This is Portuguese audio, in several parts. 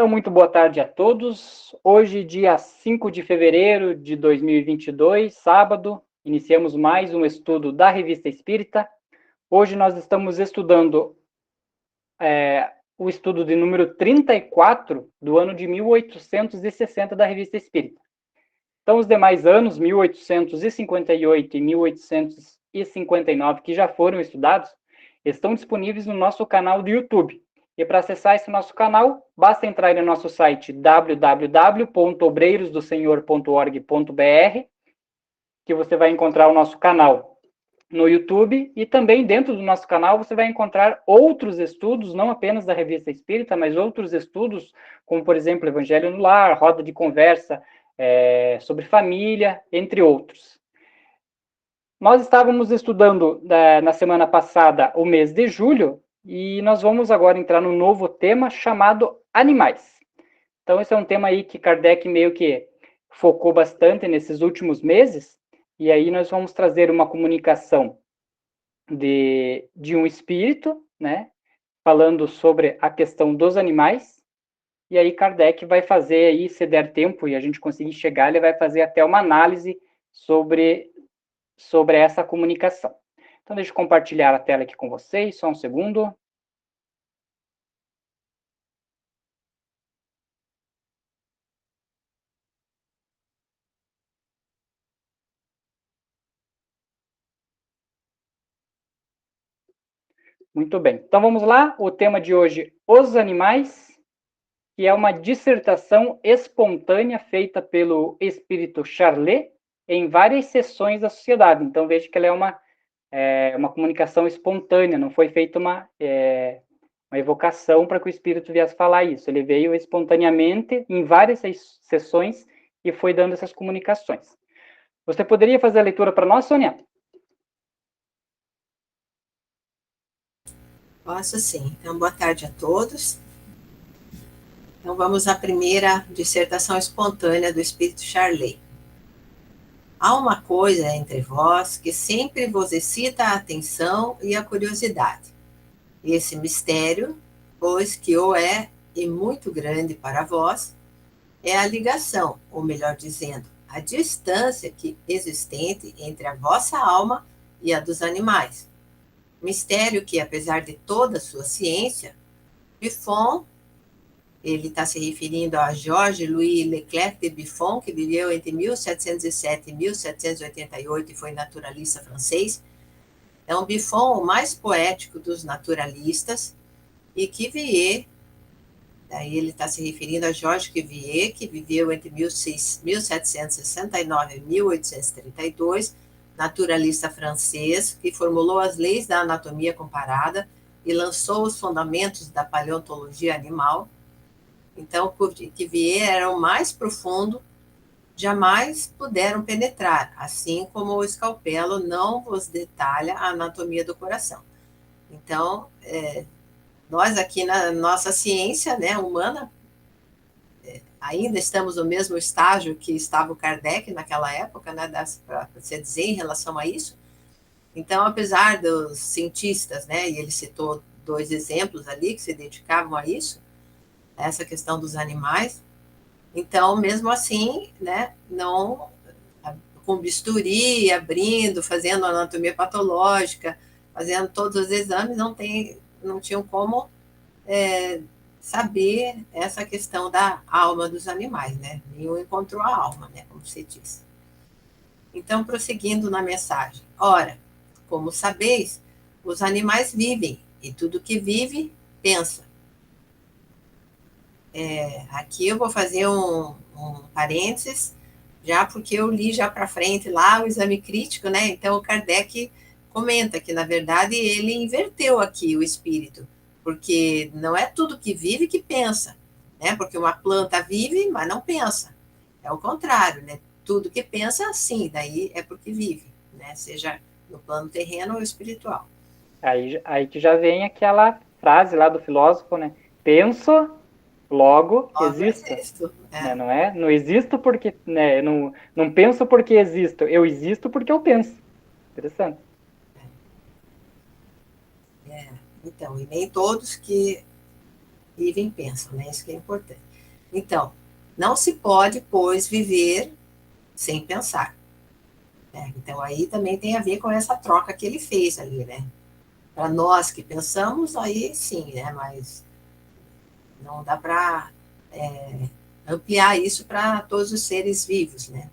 Então, muito boa tarde a todos. Hoje, dia 5 de fevereiro de 2022, sábado, iniciamos mais um estudo da Revista Espírita. Hoje nós estamos estudando o estudo de número 34 do ano de 1860 da Revista Espírita. Então, os demais anos, 1858 e 1859, que já foram estudados, estão disponíveis no nosso canal do YouTube. E para acessar esse nosso canal, basta entrar no nosso site www.obreirosdosenhor.org.br, que você vai encontrar o nosso canal no YouTube, e também dentro do nosso canal você vai encontrar outros estudos, não apenas da Revista Espírita, mas outros estudos, como por exemplo Evangelho no Lar, Roda de Conversa sobre Família, entre outros. Nós estávamos estudando na semana passada o mês de julho, e nós vamos agora entrar num novo tema chamado animais. Então, esse é um tema aí que Kardec meio que focou bastante nesses últimos meses, e aí nós vamos trazer uma comunicação de um espírito, né, falando sobre a questão dos animais, e aí Kardec vai fazer aí, se der tempo e a gente conseguir chegar, ele vai fazer até uma análise sobre essa comunicação. Então, deixa eu compartilhar a tela aqui com vocês, só um segundo. Muito bem. Então, vamos lá. O tema de hoje, os animais, que é uma dissertação espontânea feita pelo espírito Charlet em várias sessões da sociedade. Então, veja que ela é uma comunicação espontânea, não foi feita uma evocação para que o espírito viesse falar isso. Ele veio espontaneamente em várias sessões e foi dando essas comunicações. Você poderia fazer a leitura para nós, Sônia? Posso sim. Então, boa tarde a todos. Então, vamos à primeira dissertação espontânea do Espírito Charlet. Há uma coisa entre vós que sempre vos excita a atenção e a curiosidade. Esse mistério, pois que o é e muito grande para vós, é a ligação, ou melhor dizendo, a distância que existente entre a vossa alma e a dos animais. Mistério que, apesar de toda a sua ciência, Buffon, ele está se referindo a Georges-Louis Leclerc de Buffon, que viveu entre 1707 e 1788 e foi naturalista francês. Então, Buffon, o mais poético dos naturalistas, e Cuvier, daí ele está se referindo a Georges Cuvier, que viveu entre 1769 e 1832, naturalista francês, que formulou as leis da anatomia comparada e lançou os fundamentos da paleontologia animal. Então, Cuvier era o mais profundo, jamais puderam penetrar, assim como o escalpelo não vos detalha a anatomia do coração. Então, nós aqui na nossa ciência, né, humana, ainda estamos no mesmo estágio que estava o Kardec naquela época, né, para se dizer em relação a isso. Então, apesar dos cientistas, né, e ele citou 2 exemplos ali que se dedicavam a isso, a essa questão dos animais, então, mesmo assim, né, não, com bisturi, abrindo, fazendo anatomia patológica, fazendo todos os exames, não tinham como saber essa questão da alma dos animais, né? Nenhum encontrou a alma, né? Como se diz. Então, prosseguindo na mensagem. Ora, como sabeis, os animais vivem, e tudo que vive, pensa. Aqui eu vou fazer um parênteses, já porque eu li já para frente lá o exame crítico, né? Então, o Kardec comenta que, na verdade, ele inverteu aqui o espírito, porque não é tudo que vive que pensa, né? Porque uma planta vive, mas não pensa. É o contrário, né? Tudo que pensa, sim, daí é porque vive, né? Seja no plano terreno ou espiritual. Aí que já vem aquela frase lá do filósofo, né? Penso, logo existo. Existo. Né? Não é? Não existo porque, né? Não penso porque existo. Eu existo porque eu penso. Interessante. Então, e nem todos que vivem pensam, né? Isso que é importante. Então, não se pode, pois, viver sem pensar. Né? Então, aí também tem a ver com essa troca que ele fez ali, né? Para nós que pensamos, aí sim, né? Mas não dá para ampliar isso para todos os seres vivos, né?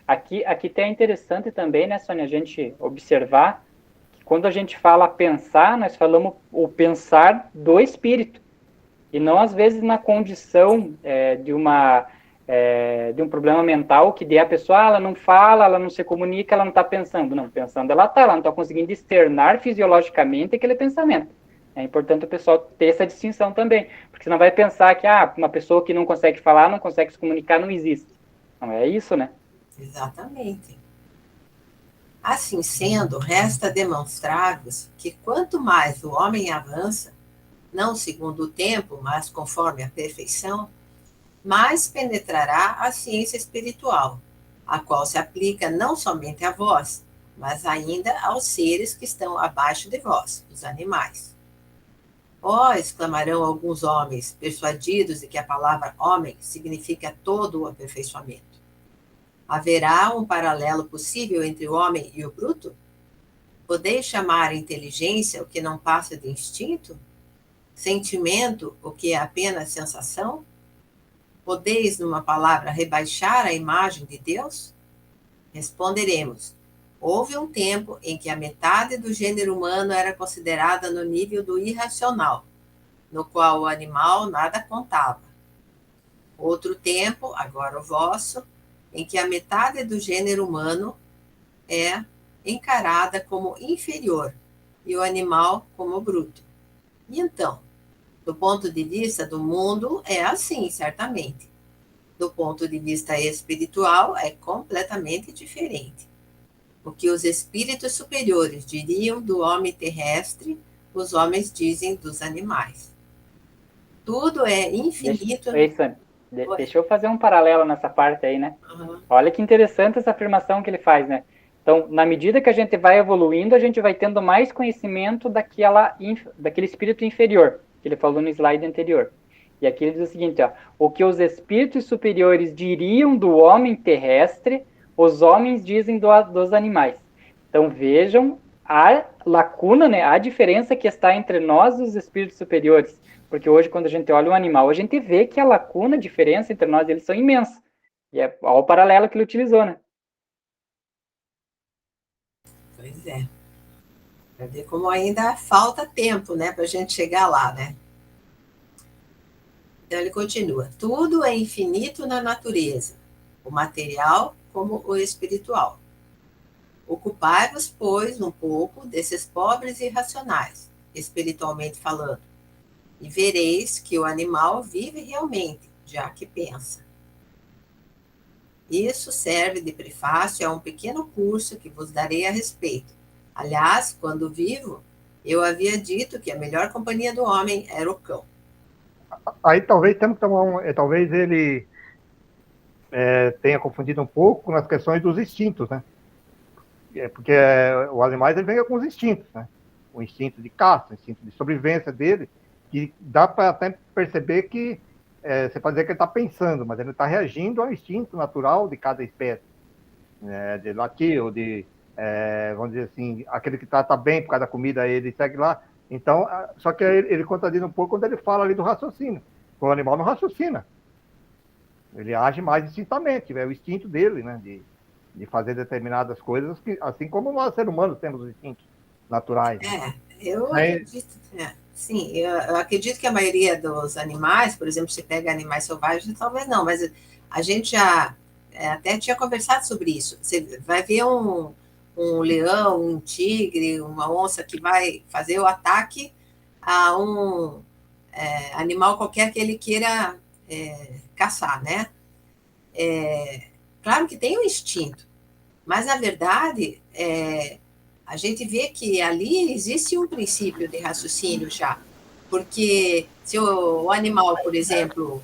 Aqui tem interessante também, né, Sônia, a gente observar que quando a gente fala pensar, nós falamos o pensar do espírito, e não às vezes na condição de um problema mental que a pessoa ela não fala, ela não se comunica, ela não está pensando. Não, pensando ela não está conseguindo externar fisiologicamente aquele pensamento. É importante o pessoal ter essa distinção também, porque senão vai pensar que uma pessoa que não consegue falar, não consegue se comunicar, não existe. Não é isso, né? Exatamente. Assim sendo, resta demonstrar-vos que quanto mais o homem avança, não segundo o tempo, mas conforme a perfeição, mais penetrará a ciência espiritual, a qual se aplica não somente a vós, mas ainda aos seres que estão abaixo de vós, os animais. Ó, exclamarão alguns homens, persuadidos de que a palavra homem significa todo o aperfeiçoamento. Haverá um paralelo possível entre o homem e o bruto? Podeis chamar inteligência o que não passa de instinto? Sentimento o que é apenas sensação? Podeis, numa palavra, rebaixar a imagem de Deus? Responderemos: houve um tempo em que a metade do gênero humano era considerada no nível do irracional, no qual o animal nada contava. Outro tempo, agora o vosso, em que a metade do gênero humano é encarada como inferior e o animal como bruto. E então, do ponto de vista do mundo, é assim, certamente. Do ponto de vista espiritual, é completamente diferente. O que os espíritos superiores diriam do homem terrestre, os homens dizem dos animais. Tudo é infinito. Deixa eu fazer um paralelo nessa parte aí, né? Uhum. Olha que interessante essa afirmação que ele faz, né? Então, na medida que a gente vai evoluindo, a gente vai tendo mais conhecimento daquele espírito inferior, que ele falou no slide anterior. E aqui ele diz o seguinte, ó, o que os espíritos superiores diriam do homem terrestre, os homens dizem dos animais. Então, vejam a lacuna, né, a diferença que está entre nós e os espíritos superiores. Porque hoje, quando a gente olha um animal, a gente vê que a lacuna, a diferença entre nós e eles são imensas. E é o paralelo que ele utilizou, né? Pois é. Para ver como ainda falta tempo, né, para a gente chegar lá, né? Então ele continua: tudo é infinito na natureza, o material como o espiritual. Ocupai-vos, pois, um pouco desses pobres e irracionais, espiritualmente falando, e vereis que o animal vive realmente, já que pensa. Isso serve de prefácio a um pequeno curso que vos darei a respeito. Aliás, quando vivo, eu havia dito que a melhor companhia do homem era o cão. Aí talvez temos que tomar talvez ele tenha confundido um pouco nas questões dos instintos, né? Porque os animais ele vem com os instintos, né? O instinto de caça, o instinto de sobrevivência dele, que dá para até perceber que você pode dizer que ele está pensando, mas ele está reagindo ao instinto natural de cada espécie, né? De latir ou de, vamos dizer assim, aquele que está bem por causa da comida, ele segue lá. Então, só que ele contradiz um pouco quando ele fala ali do raciocínio. O animal não raciocina. Ele age mais instintamente, é o instinto dele, né? De fazer determinadas coisas, assim como nós, seres humanos, temos os instintos naturais. Eu acredito. Sim, eu acredito que a maioria dos animais, por exemplo, se pega animais selvagens, talvez não, mas a gente já até tinha conversado sobre isso. Você vai ver um leão, um tigre, uma onça que vai fazer o ataque a um animal qualquer que ele queira caçar, né? Claro que tem um instinto, mas na verdade a gente vê que ali existe um princípio de raciocínio já, porque se o animal, por exemplo,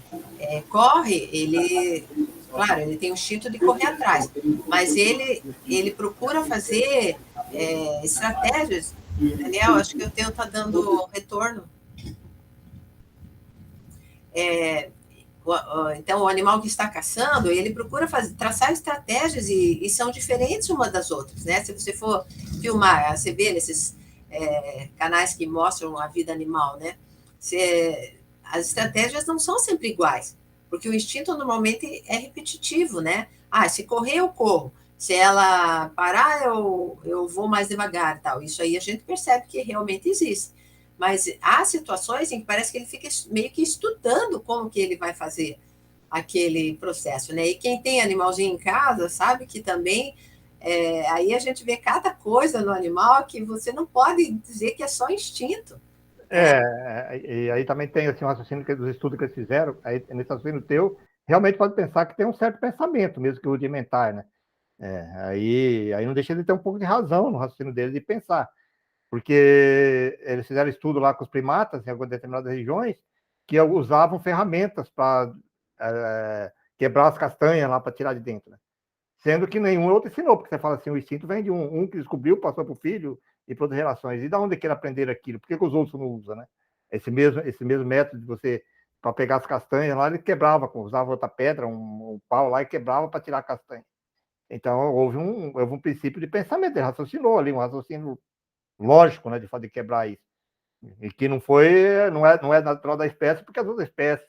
corre, claro, ele tem o instinto de correr atrás, mas ele procura fazer estratégias. Daniel, acho que o teu está dando retorno. Então, o animal que está caçando, ele procura traçar estratégias e são diferentes uma das outras, né? Se você for filmar, você vê nesses canais que mostram a vida animal, né? As estratégias não são sempre iguais, porque o instinto normalmente é repetitivo, né? Ah, se correr, eu corro. Se ela parar, eu vou mais devagar, tal. Isso aí a gente percebe que realmente existe. Mas há situações em que parece que ele fica meio que estudando como que ele vai fazer aquele processo, né? E quem tem animalzinho em casa sabe que também aí a gente vê cada coisa no animal que você não pode dizer que é só instinto. E aí também tem assim, um raciocínio dos estudos que eles fizeram, aí, nesse raciocínio teu, realmente pode pensar que tem um certo pensamento, mesmo que rudimentar, né? Aí não deixa de ter um pouco de razão no raciocínio dele de pensar, porque eles fizeram estudo lá com os primatas em algumas determinadas regiões que usavam ferramentas para quebrar as castanhas lá para tirar de dentro, né? Sendo que nenhum outro ensinou, porque você fala assim, o instinto vem de um que descobriu, passou para o filho e para outras relações. E da onde que ele aprender aquilo? Por que os outros não usam, né? Esse mesmo método de você, para pegar as castanhas lá, ele quebrava, usava outra pedra, um pau lá e quebrava para tirar a castanha. Então, houve um princípio de pensamento, ele raciocinou ali, um raciocínio lógico, né, de quebrar isso. E que não é natural da espécie, porque as outras espécies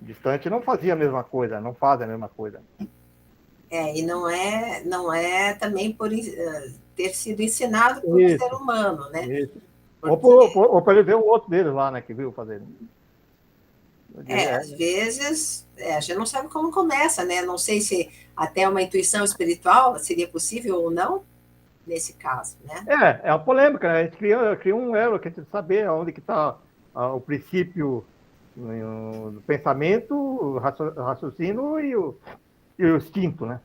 distantes não faziam a mesma coisa, não fazem a mesma coisa. E não é também por ter sido ensinado por um ser humano, né? Isso. Porque, Ou para ele ver o outro deles lá, né, que viu fazer. às vezes, a gente não sabe como começa, né? Não sei se até uma intuição espiritual seria possível ou não, nesse caso, né? É uma polêmica, né? A gente cria um elo, que a gente saber onde que está o princípio do pensamento, o raciocínio e o instinto, né?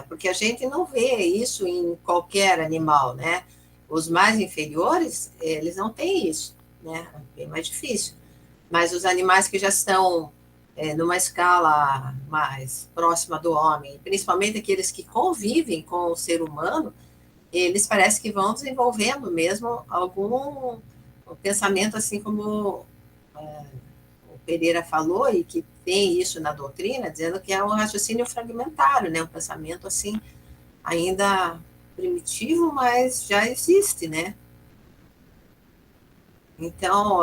Porque a gente não vê isso em qualquer animal, né? Os mais inferiores, eles não têm isso, né? É bem mais difícil. Mas os animais que já estão numa escala mais próxima do homem, principalmente aqueles que convivem com o ser humano, eles parece que vão desenvolvendo mesmo algum pensamento, assim como o Pereira falou, e que tem isso na doutrina, dizendo que é um raciocínio fragmentário, né? Um pensamento assim, ainda primitivo, mas já existe, né? Então,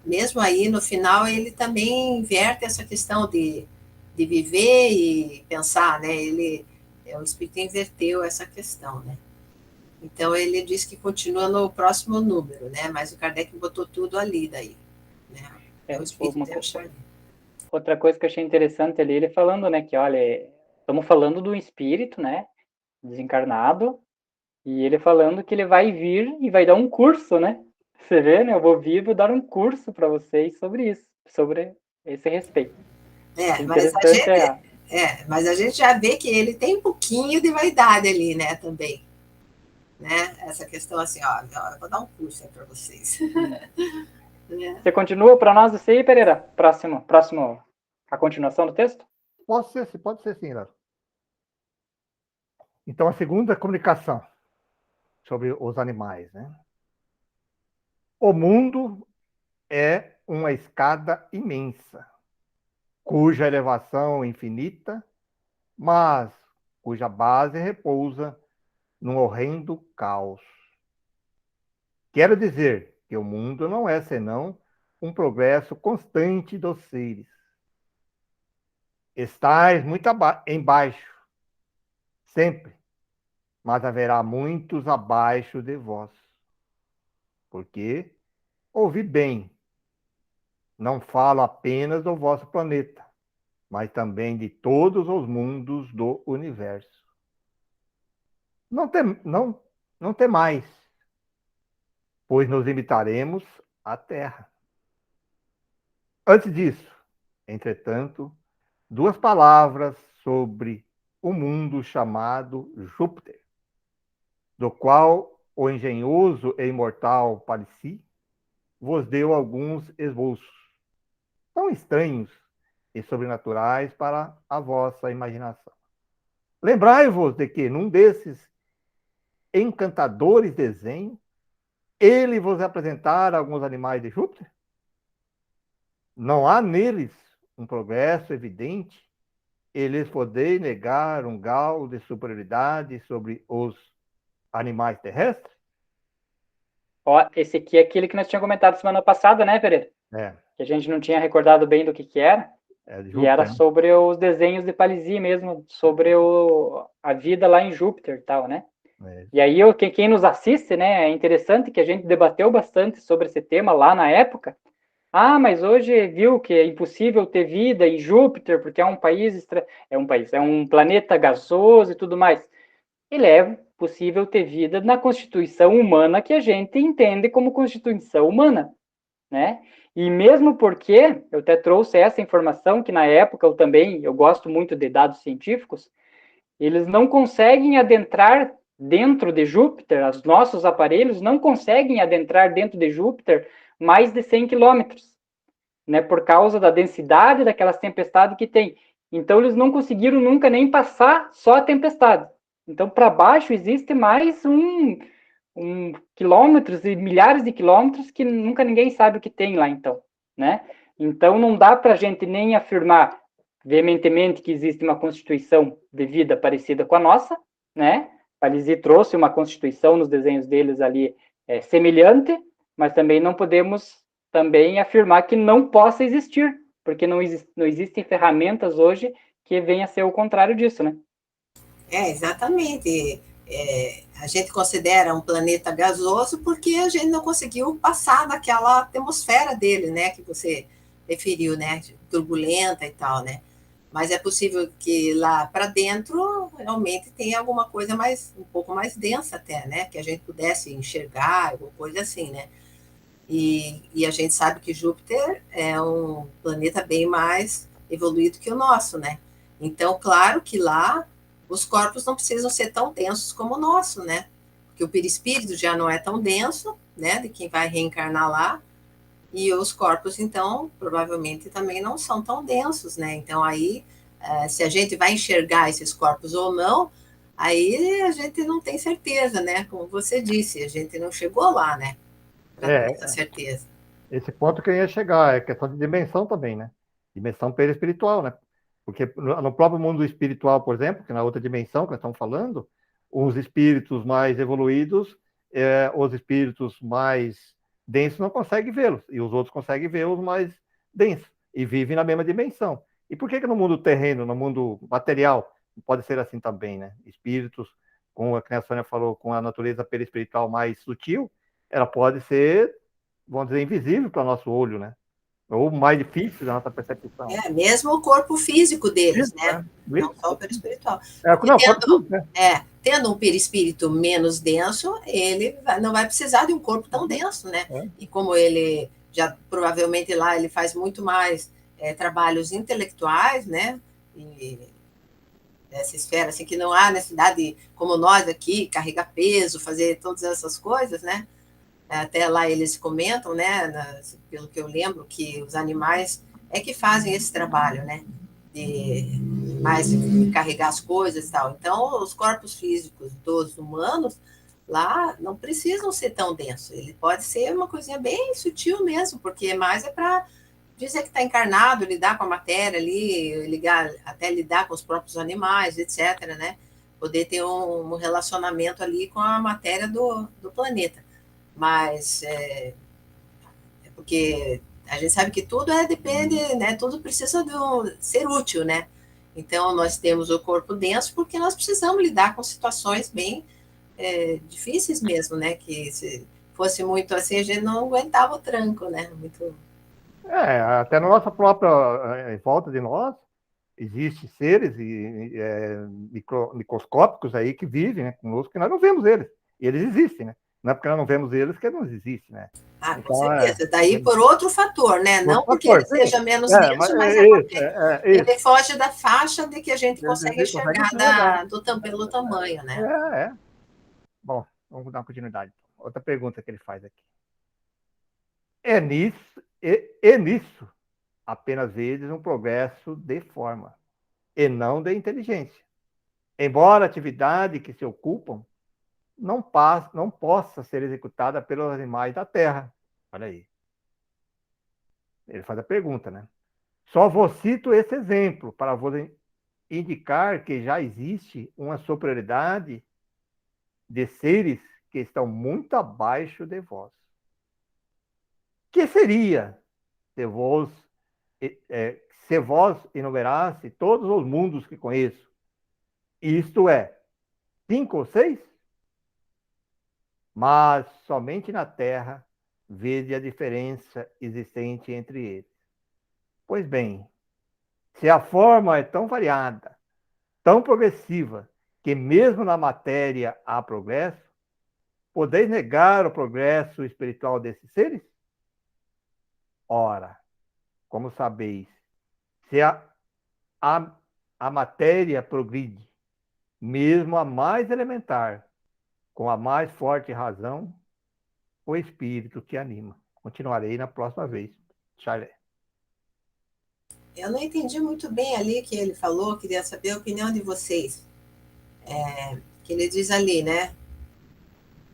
mesmo aí no final, ele também inverte essa questão de viver e pensar, né? O espírito inverteu essa questão, né? Então, ele diz que continua no próximo número, né? Mas o Kardec botou tudo ali daí, né? O espírito deve achar. Outra coisa que eu achei interessante ali, ele falando, né, que, olha, estamos falando do espírito, né, desencarnado, e ele falando que ele vai vir e vai dar um curso, né? Você vê, né? Eu vou vir e vou dar um curso para vocês sobre isso, sobre esse respeito. Mas a gente já vê que ele tem um pouquinho de vaidade ali, né, também. Né? Essa questão assim, ó, eu vou dar um curso aí para vocês. Você continua para nós isso aí, Pereira? Próximo, a continuação do texto? Pode ser sim, Léo. Então, a segunda comunicação sobre os animais, né? O mundo é uma escada imensa, cuja elevação é infinita, mas cuja base repousa num horrendo caos. Quero dizer que o mundo não é senão um progresso constante dos seres. Estais muito embaixo, sempre, mas haverá muitos abaixo de vós. Porque, ouvi bem, não falo apenas do vosso planeta, mas também de todos os mundos do universo. Não temais, pois nos limitaremos à Terra. Antes disso, entretanto, duas palavras sobre o mundo chamado Júpiter, do qual o engenhoso e imortal Palissy vos deu alguns esboços, tão estranhos e sobrenaturais para a vossa imaginação. Lembrai-vos de que, num desses encantadores desenhos, ele vos apresentara alguns animais de Júpiter? não há neles um progresso evidente, eles poderem negar um grau de superioridade sobre os animais terrestres? Ó, esse aqui é aquele que nós tínhamos comentado semana passada, né, Pereira? É, Que a gente não tinha recordado bem do que era. é de E era Júpiter, né? sobre os desenhos de Palissy mesmo, sobre a vida lá em Júpiter e tal, né? É, E aí, quem nos assiste, né, é interessante que a gente debateu bastante sobre esse tema lá na época. Ah, mas hoje viu que é impossível ter vida em Júpiter, porque é um planeta gasoso e tudo mais. Ele é possível ter vida na constituição humana que a gente entende como constituição humana, né? E mesmo porque eu até trouxe essa informação que na época eu gosto muito de dados científicos, eles não conseguem adentrar dentro de Júpiter, os nossos aparelhos não conseguem adentrar dentro de Júpiter mais de 100 quilômetros, né, por causa da densidade daquelas tempestades que tem. Então, eles não conseguiram nunca nem passar só a tempestade. Então, para baixo existe mais quilômetros e milhares de quilômetros que nunca ninguém sabe o que tem lá, então, né? Então, não dá para a gente nem afirmar veementemente que existe uma constituição de vida parecida com a nossa, né? Palissy trouxe uma constituição nos desenhos deles ali semelhante, mas também não podemos também afirmar que não possa existir, porque não existem ferramentas hoje que venham a ser o contrário disso, né? Exatamente. A gente considera um planeta gasoso porque a gente não conseguiu passar daquela atmosfera dele, né, que você referiu, né, turbulenta e tal, né? Mas é possível que lá para dentro realmente tenha alguma coisa um pouco mais densa até, né, que a gente pudesse enxergar, alguma coisa assim, né? E a gente sabe que Júpiter é um planeta bem mais evoluído que o nosso, né? Então, claro que lá os corpos não precisam ser tão densos como o nosso, né? Porque o perispírito já não é tão denso, né? De quem vai reencarnar lá. E os corpos, então, provavelmente também não são tão densos, né? Então, aí, se a gente vai enxergar esses corpos ou não, aí a gente não tem certeza, né? Como você disse, a gente não chegou lá, né? Para ter essa é, certeza. esse ponto que eu ia chegar, é questão de dimensão também, né? Dimensão perispiritual, né? Porque no próprio mundo espiritual, por exemplo, que na outra dimensão que nós estamos falando, os espíritos mais evoluídos, os espíritos mais densos não conseguem vê-los, e os outros conseguem ver os mais densos, e vivem na mesma dimensão. E por que que no mundo terreno, no mundo material, pode ser assim também, né? Espíritos, como a Sônia falou, com a natureza perispiritual mais sutil, ela pode ser, vamos dizer, invisível para o nosso olho, né? Ou mais difícil da nossa percepção. Mesmo o corpo físico deles, Isso, né? Isso. Não só o perispiritual. Porque Não, pode tudo, né? tendo um perispírito menos denso, ele não vai precisar de um corpo tão denso, né? É. E como ele já provavelmente lá ele faz muito mais trabalhos intelectuais, né? E essa esfera, assim, que não há necessidade, como nós aqui, carregar peso, fazer todas essas coisas, né? Até lá eles comentam, né, pelo que eu lembro, que os animais é que fazem esse trabalho, né, de mais de carregar as coisas e tal. Então, os corpos físicos dos humanos lá não precisam ser tão densos. Ele pode ser uma coisinha bem sutil mesmo, porque mais é para dizer que está encarnado, lidar com a matéria ali, até lidar com os próprios animais, etc., né? Poder ter um relacionamento ali com a matéria do planeta. Mas porque a gente sabe que tudo depende, né? Tudo precisa ser útil, né? Então nós temos o corpo denso porque nós precisamos lidar com situações bem difíceis mesmo, né? Que se fosse muito assim a gente não aguentava o tranco, né? Muito. Até na nossa própria em volta de nós existem seres microscópicos aí que vivem, né, conosco, que nós não vemos eles. E eles existem, né? Não é porque nós não vemos eles que eles não existem, né? Com Então, certeza. Daí por outro fator, né? outro Não porque fator, ele sim. seja menos denso, mas é Isso, porque isso. ele foge da faixa de que a gente consegue Ele consegue enxergar enxergar. pelo tamanho, É, né? é. Bom, vamos dar uma continuidade. Outra pergunta que ele faz aqui. Nisso, apenas vezes um progresso de forma, e não de inteligência. Embora a atividade que se ocupam não possa ser executada pelos animais da terra. Olha aí. Ele faz a pergunta, né? Só vos cito esse exemplo para vos indicar que já existe uma superioridade de seres que estão muito abaixo de vós. Que seria se vos, se vós enumerasse todos os mundos que conheço? Isto é, 5 ou 6? Mas somente na Terra vede a diferença existente entre eles. Pois bem, se a forma é tão variada, tão progressiva, que mesmo na matéria há progresso, podeis negar o progresso espiritual desses seres? Ora, como sabeis, se a, a matéria progride, mesmo a mais elementar, com a mais forte razão, o espírito te anima. Continuarei na próxima vez. Charlie. Eu não entendi muito bem ali que ele falou, queria saber a opinião de vocês. Que ele diz ali, né?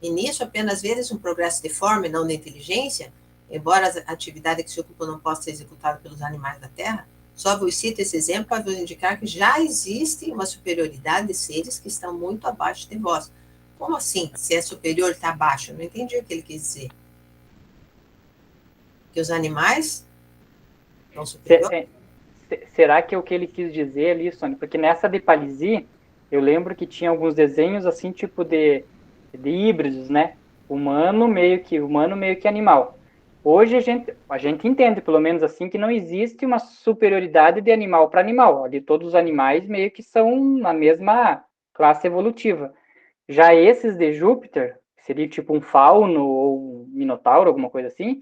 E nisso apenas vezes um progresso de forma e não de inteligência, embora a atividade que se ocupa não possa ser executada pelos animais da Terra, só vos cito esse exemplo para vos indicar que já existe uma superioridade de seres que estão muito abaixo de vós. Como assim? Se é superior, está abaixo? Eu não entendi o que ele quis dizer. Que os animais são superiores? Será que é o que ele quis dizer ali, Sônia? Porque nessa de Palissy, eu lembro que tinha alguns desenhos assim, tipo de híbridos, né? Humano meio que animal. Hoje a gente entende, pelo menos assim, que não existe uma superioridade de animal para animal. Ali todos os animais meio que são na mesma classe evolutiva. Já esses de Júpiter, seria tipo um fauno ou um minotauro, alguma coisa assim,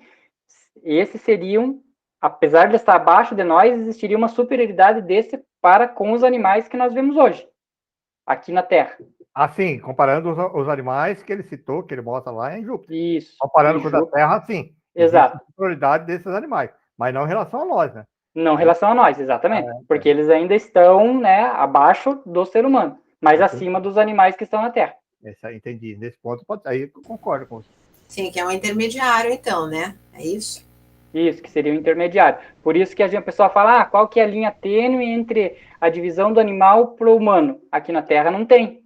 esses seriam, apesar de estar abaixo de nós, existiria uma superioridade desse para com os animais que nós vemos hoje, aqui na Terra. Assim, comparando os animais que ele citou, que ele mostra lá em Júpiter. Isso. Comparando com o da Terra, sim. Exato. Existe superioridade desses animais, mas não em relação a nós, né? Não em relação a nós, exatamente. Porque eles ainda estão, né, abaixo do ser humano, mas acima dos animais que estão na Terra. Entendi. Nesse ponto, aí eu concordo com você. Sim, que é um intermediário, então, né? É isso? Isso, que seria o intermediário. Por isso que a pessoa fala, qual que é a linha tênue entre a divisão do animal para o humano? Aqui na Terra não tem,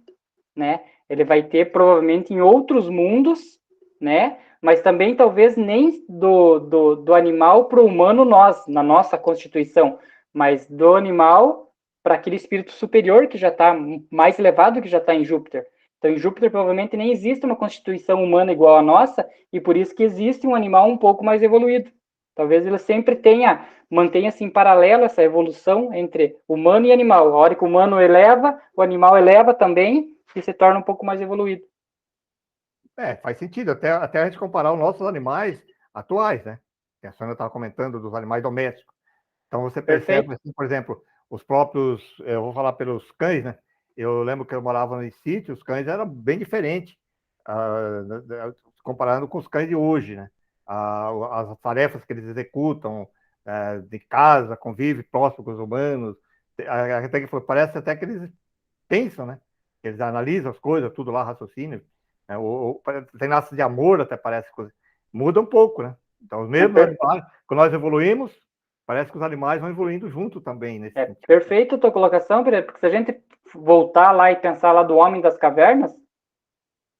né? Ele vai ter provavelmente em outros mundos, né? Mas também talvez nem do animal para o humano nós, na nossa constituição, mas do animal para aquele espírito superior que já está mais elevado, que já está em Júpiter. Então, em Júpiter provavelmente nem existe uma constituição humana igual à nossa, e por isso que existe um animal um pouco mais evoluído. Talvez ele sempre mantenha assim, em paralelo essa evolução entre humano e animal. A hora que o humano eleva, o animal eleva também e se torna um pouco mais evoluído. Faz sentido. Até a gente comparar os nossos animais atuais, né? A Sônia estava comentando dos animais domésticos. Então você percebe, assim, por exemplo, os próprios, eu vou falar pelos cães, né? Eu lembro que eu morava no sítio, os cães eram bem diferentes, comparando com os cães de hoje, né? As tarefas que eles executam de casa, convive próximo com os humanos, até que parece até que eles pensam, né? Eles analisam as coisas, tudo lá, raciocínio, né? Tem laços de amor, até parece que muda um pouco, né? Então, os mesmos animais, quando nós evoluímos, parece que os animais vão evoluindo junto também. Nesse sentido. Perfeito a tua colocação, Pereira, porque se a gente voltar lá e pensar lá do Homem das Cavernas,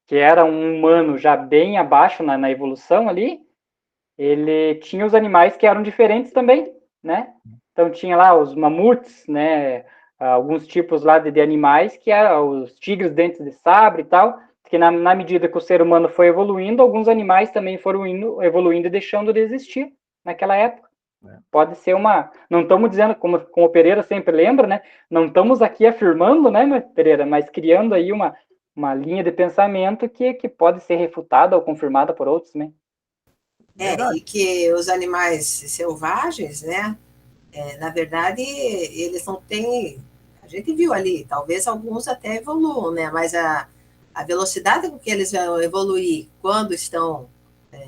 que era um humano já bem abaixo na evolução ali, ele tinha os animais que eram diferentes também, né? Então tinha lá os mamutes, né? Alguns tipos lá de animais que eram os tigres dentes de sabre e tal, que na medida que o ser humano foi evoluindo, alguns animais também foram evoluindo e deixando de existir naquela época. Pode ser uma... Não estamos dizendo, como o Pereira sempre lembra, né? Não estamos aqui afirmando, né, Pereira? Mas criando aí uma linha de pensamento que pode ser refutada ou confirmada por outros, né? E que os animais selvagens, né? Na verdade, eles não têm... A gente viu ali, talvez alguns até evoluam, né? Mas a velocidade com que eles vão evoluir quando estão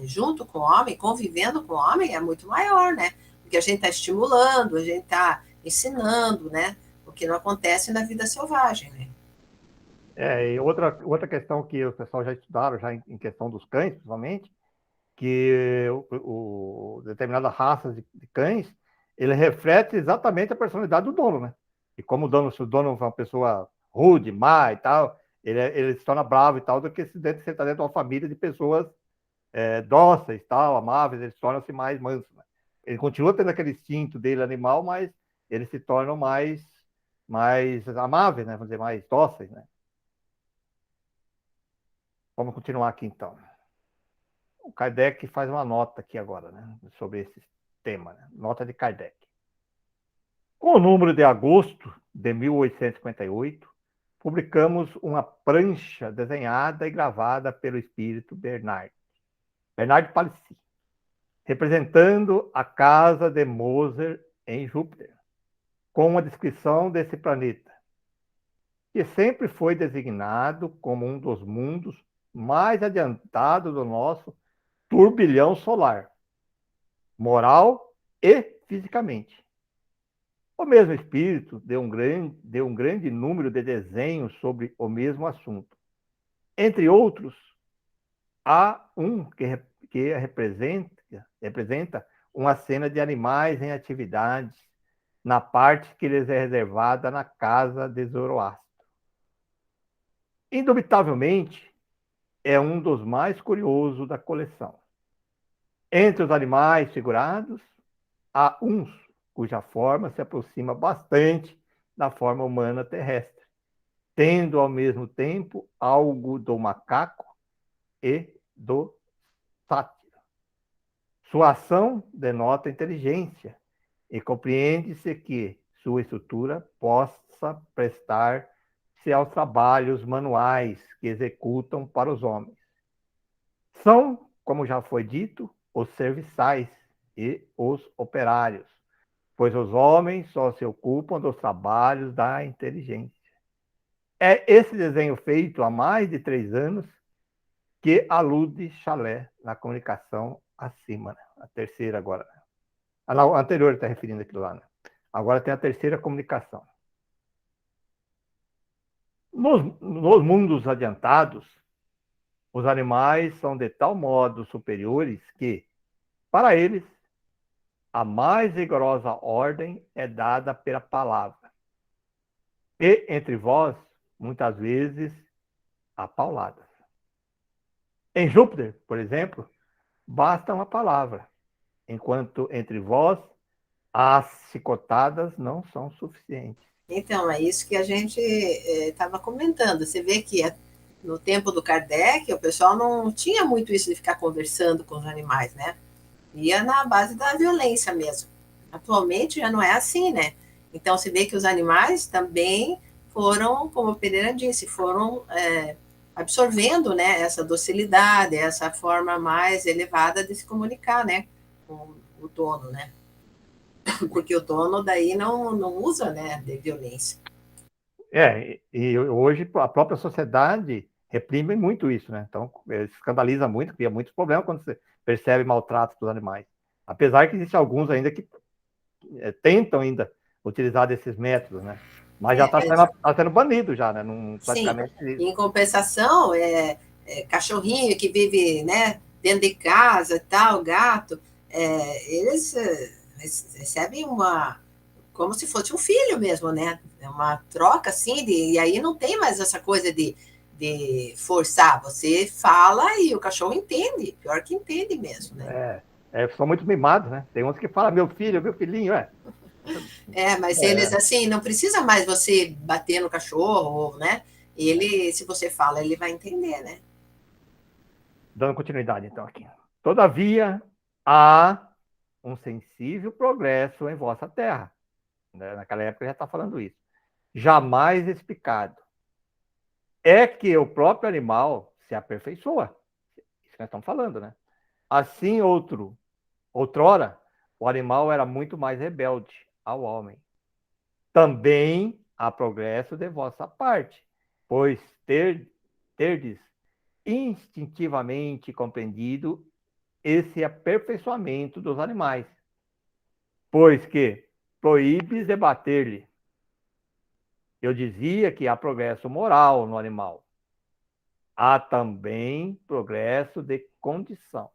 junto com o homem, convivendo com o homem, é muito maior, né? Porque a gente está estimulando, a gente está ensinando, né? O que não acontece na vida selvagem, né? E outra questão que o pessoal já estudaram, já em questão dos cães, principalmente, que determinadas raças de cães, ele reflete exatamente a personalidade do dono, né? E como o dono, se o dono é uma pessoa rude, má e tal, ele se torna bravo e tal, do que se ele está dentro de uma família de pessoas dóceis, tal, amáveis, eles tornam-se mais mansos, né? Ele continua tendo aquele instinto dele animal, mas eles se tornam mais amáveis, né? Vamos dizer, mais dóceis, né? Vamos continuar aqui, então. O Kardec faz uma nota aqui agora, né? Sobre esse tema, né? Nota de Kardec. Com o número de agosto de 1858, publicamos uma prancha desenhada e gravada pelo espírito Bernard Palissy, representando a casa de Moser em Júpiter, com uma descrição desse planeta, que sempre foi designado como um dos mundos mais adiantados do nosso turbilhão solar, moral e fisicamente. O mesmo espírito deu um grande número de desenhos sobre o mesmo assunto. Entre outros, há um que representa uma cena de animais em atividades na parte que lhes é reservada na casa de Zoroastro. Indubitavelmente, é um dos mais curiosos da coleção. Entre os animais figurados, há uns cuja forma se aproxima bastante da forma humana terrestre, tendo ao mesmo tempo algo do macaco e do sátiro. Sua ação denota inteligência e compreende-se que sua estrutura possa prestar-se aos trabalhos manuais que executam para os homens. São, como já foi dito, os serviçais e os operários, pois os homens só se ocupam dos trabalhos da inteligência. É esse desenho feito há mais de 3 anos que alude Chalé na comunicação acima, né? A terceira agora. A anterior está referindo aquilo lá, né? Agora tem a terceira comunicação. Nos mundos adiantados, os animais são de tal modo superiores que, para eles, a mais rigorosa ordem é dada pela palavra. E entre vós, muitas vezes, há pauladas. Em Júpiter, por exemplo, basta uma palavra, enquanto entre vós as chicotadas não são suficientes. Então, é isso que a gente estava comentando. Você vê que no tempo do Kardec, o pessoal não tinha muito isso de ficar conversando com os animais, né? Ia na base da violência mesmo. Atualmente já não é assim, né? Então, se vê que os animais também foram, como o Pereira disse, foram absorvendo, né, essa docilidade, essa forma mais elevada de se comunicar, né, com o dono, né? Porque o dono daí não usa, né, de violência. E hoje a própria sociedade reprime muito isso, né? Então, escandaliza muito, cria muitos problemas quando você percebe maltrato dos animais. Apesar que existem alguns ainda que tentam ainda utilizar desses métodos, né? Mas já está sendo banido já, né? Praticamente. Sim, em compensação, cachorrinho que vive, né, dentro de casa, tal, gato, eles recebem como se fosse um filho mesmo, né? É uma troca, assim, e aí não tem mais essa coisa de forçar. Você fala e o cachorro entende, pior que entende mesmo, né? São muito mimados, né? Tem uns que falam, meu filho, meu filhinho, mas eles, assim, não precisa mais você bater no cachorro, né? Ele, se você fala, ele vai entender, né? Dando continuidade, então, aqui. Todavia, há um sensível progresso em vossa terra. Naquela época já está falando isso. Jamais explicado. É que o próprio animal se aperfeiçoa. Isso que nós estamos falando, né? Assim, outrora, o animal era muito mais rebelde ao homem. Também há progresso de vossa parte, pois terdes instintivamente compreendido esse aperfeiçoamento dos animais, pois que proíbes debater-lhe. Eu dizia que há progresso moral no animal. Há também progresso de condição.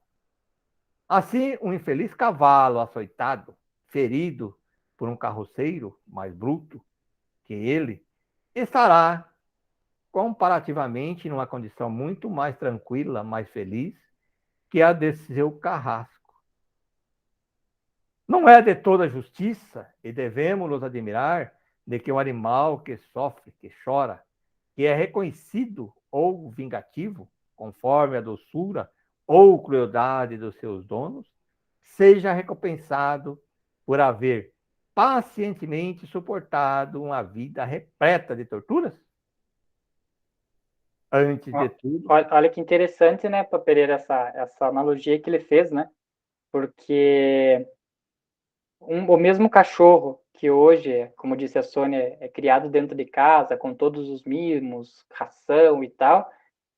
Assim, um infeliz cavalo açoitado, ferido por um carroceiro mais bruto que ele, estará comparativamente numa condição muito mais tranquila, mais feliz, que a de seu carrasco. Não é de toda justiça, e devemos nos admirar, de que o animal que sofre, que chora, que é reconhecido ou vingativo, conforme a doçura ou crueldade dos seus donos, seja recompensado por haver pacientemente suportado uma vida repleta de torturas? Antes de tudo. Olha que interessante, né, Pereira, essa analogia que ele fez, né? Porque o mesmo cachorro que hoje, como disse a Sônia, é criado dentro de casa, com todos os mimos, ração e tal,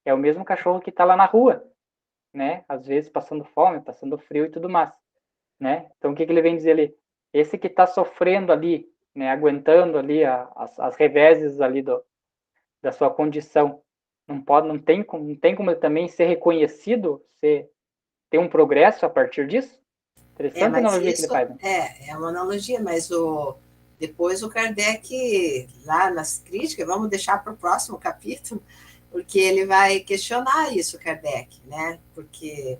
é o mesmo cachorro que está lá na rua, né? Às vezes passando fome, passando frio e tudo mais, né? Então, o que ele vem dizer ali? Esse que está sofrendo ali, né, aguentando ali as reveses ali da sua condição, não tem como ele também ser reconhecido, ter um progresso a partir disso? Interessante a Mas analogia que ele isso faz. Né? é uma analogia, mas depois o Kardec, lá nas críticas, vamos deixar para o próximo capítulo, porque ele vai questionar isso, Kardec, né? Porque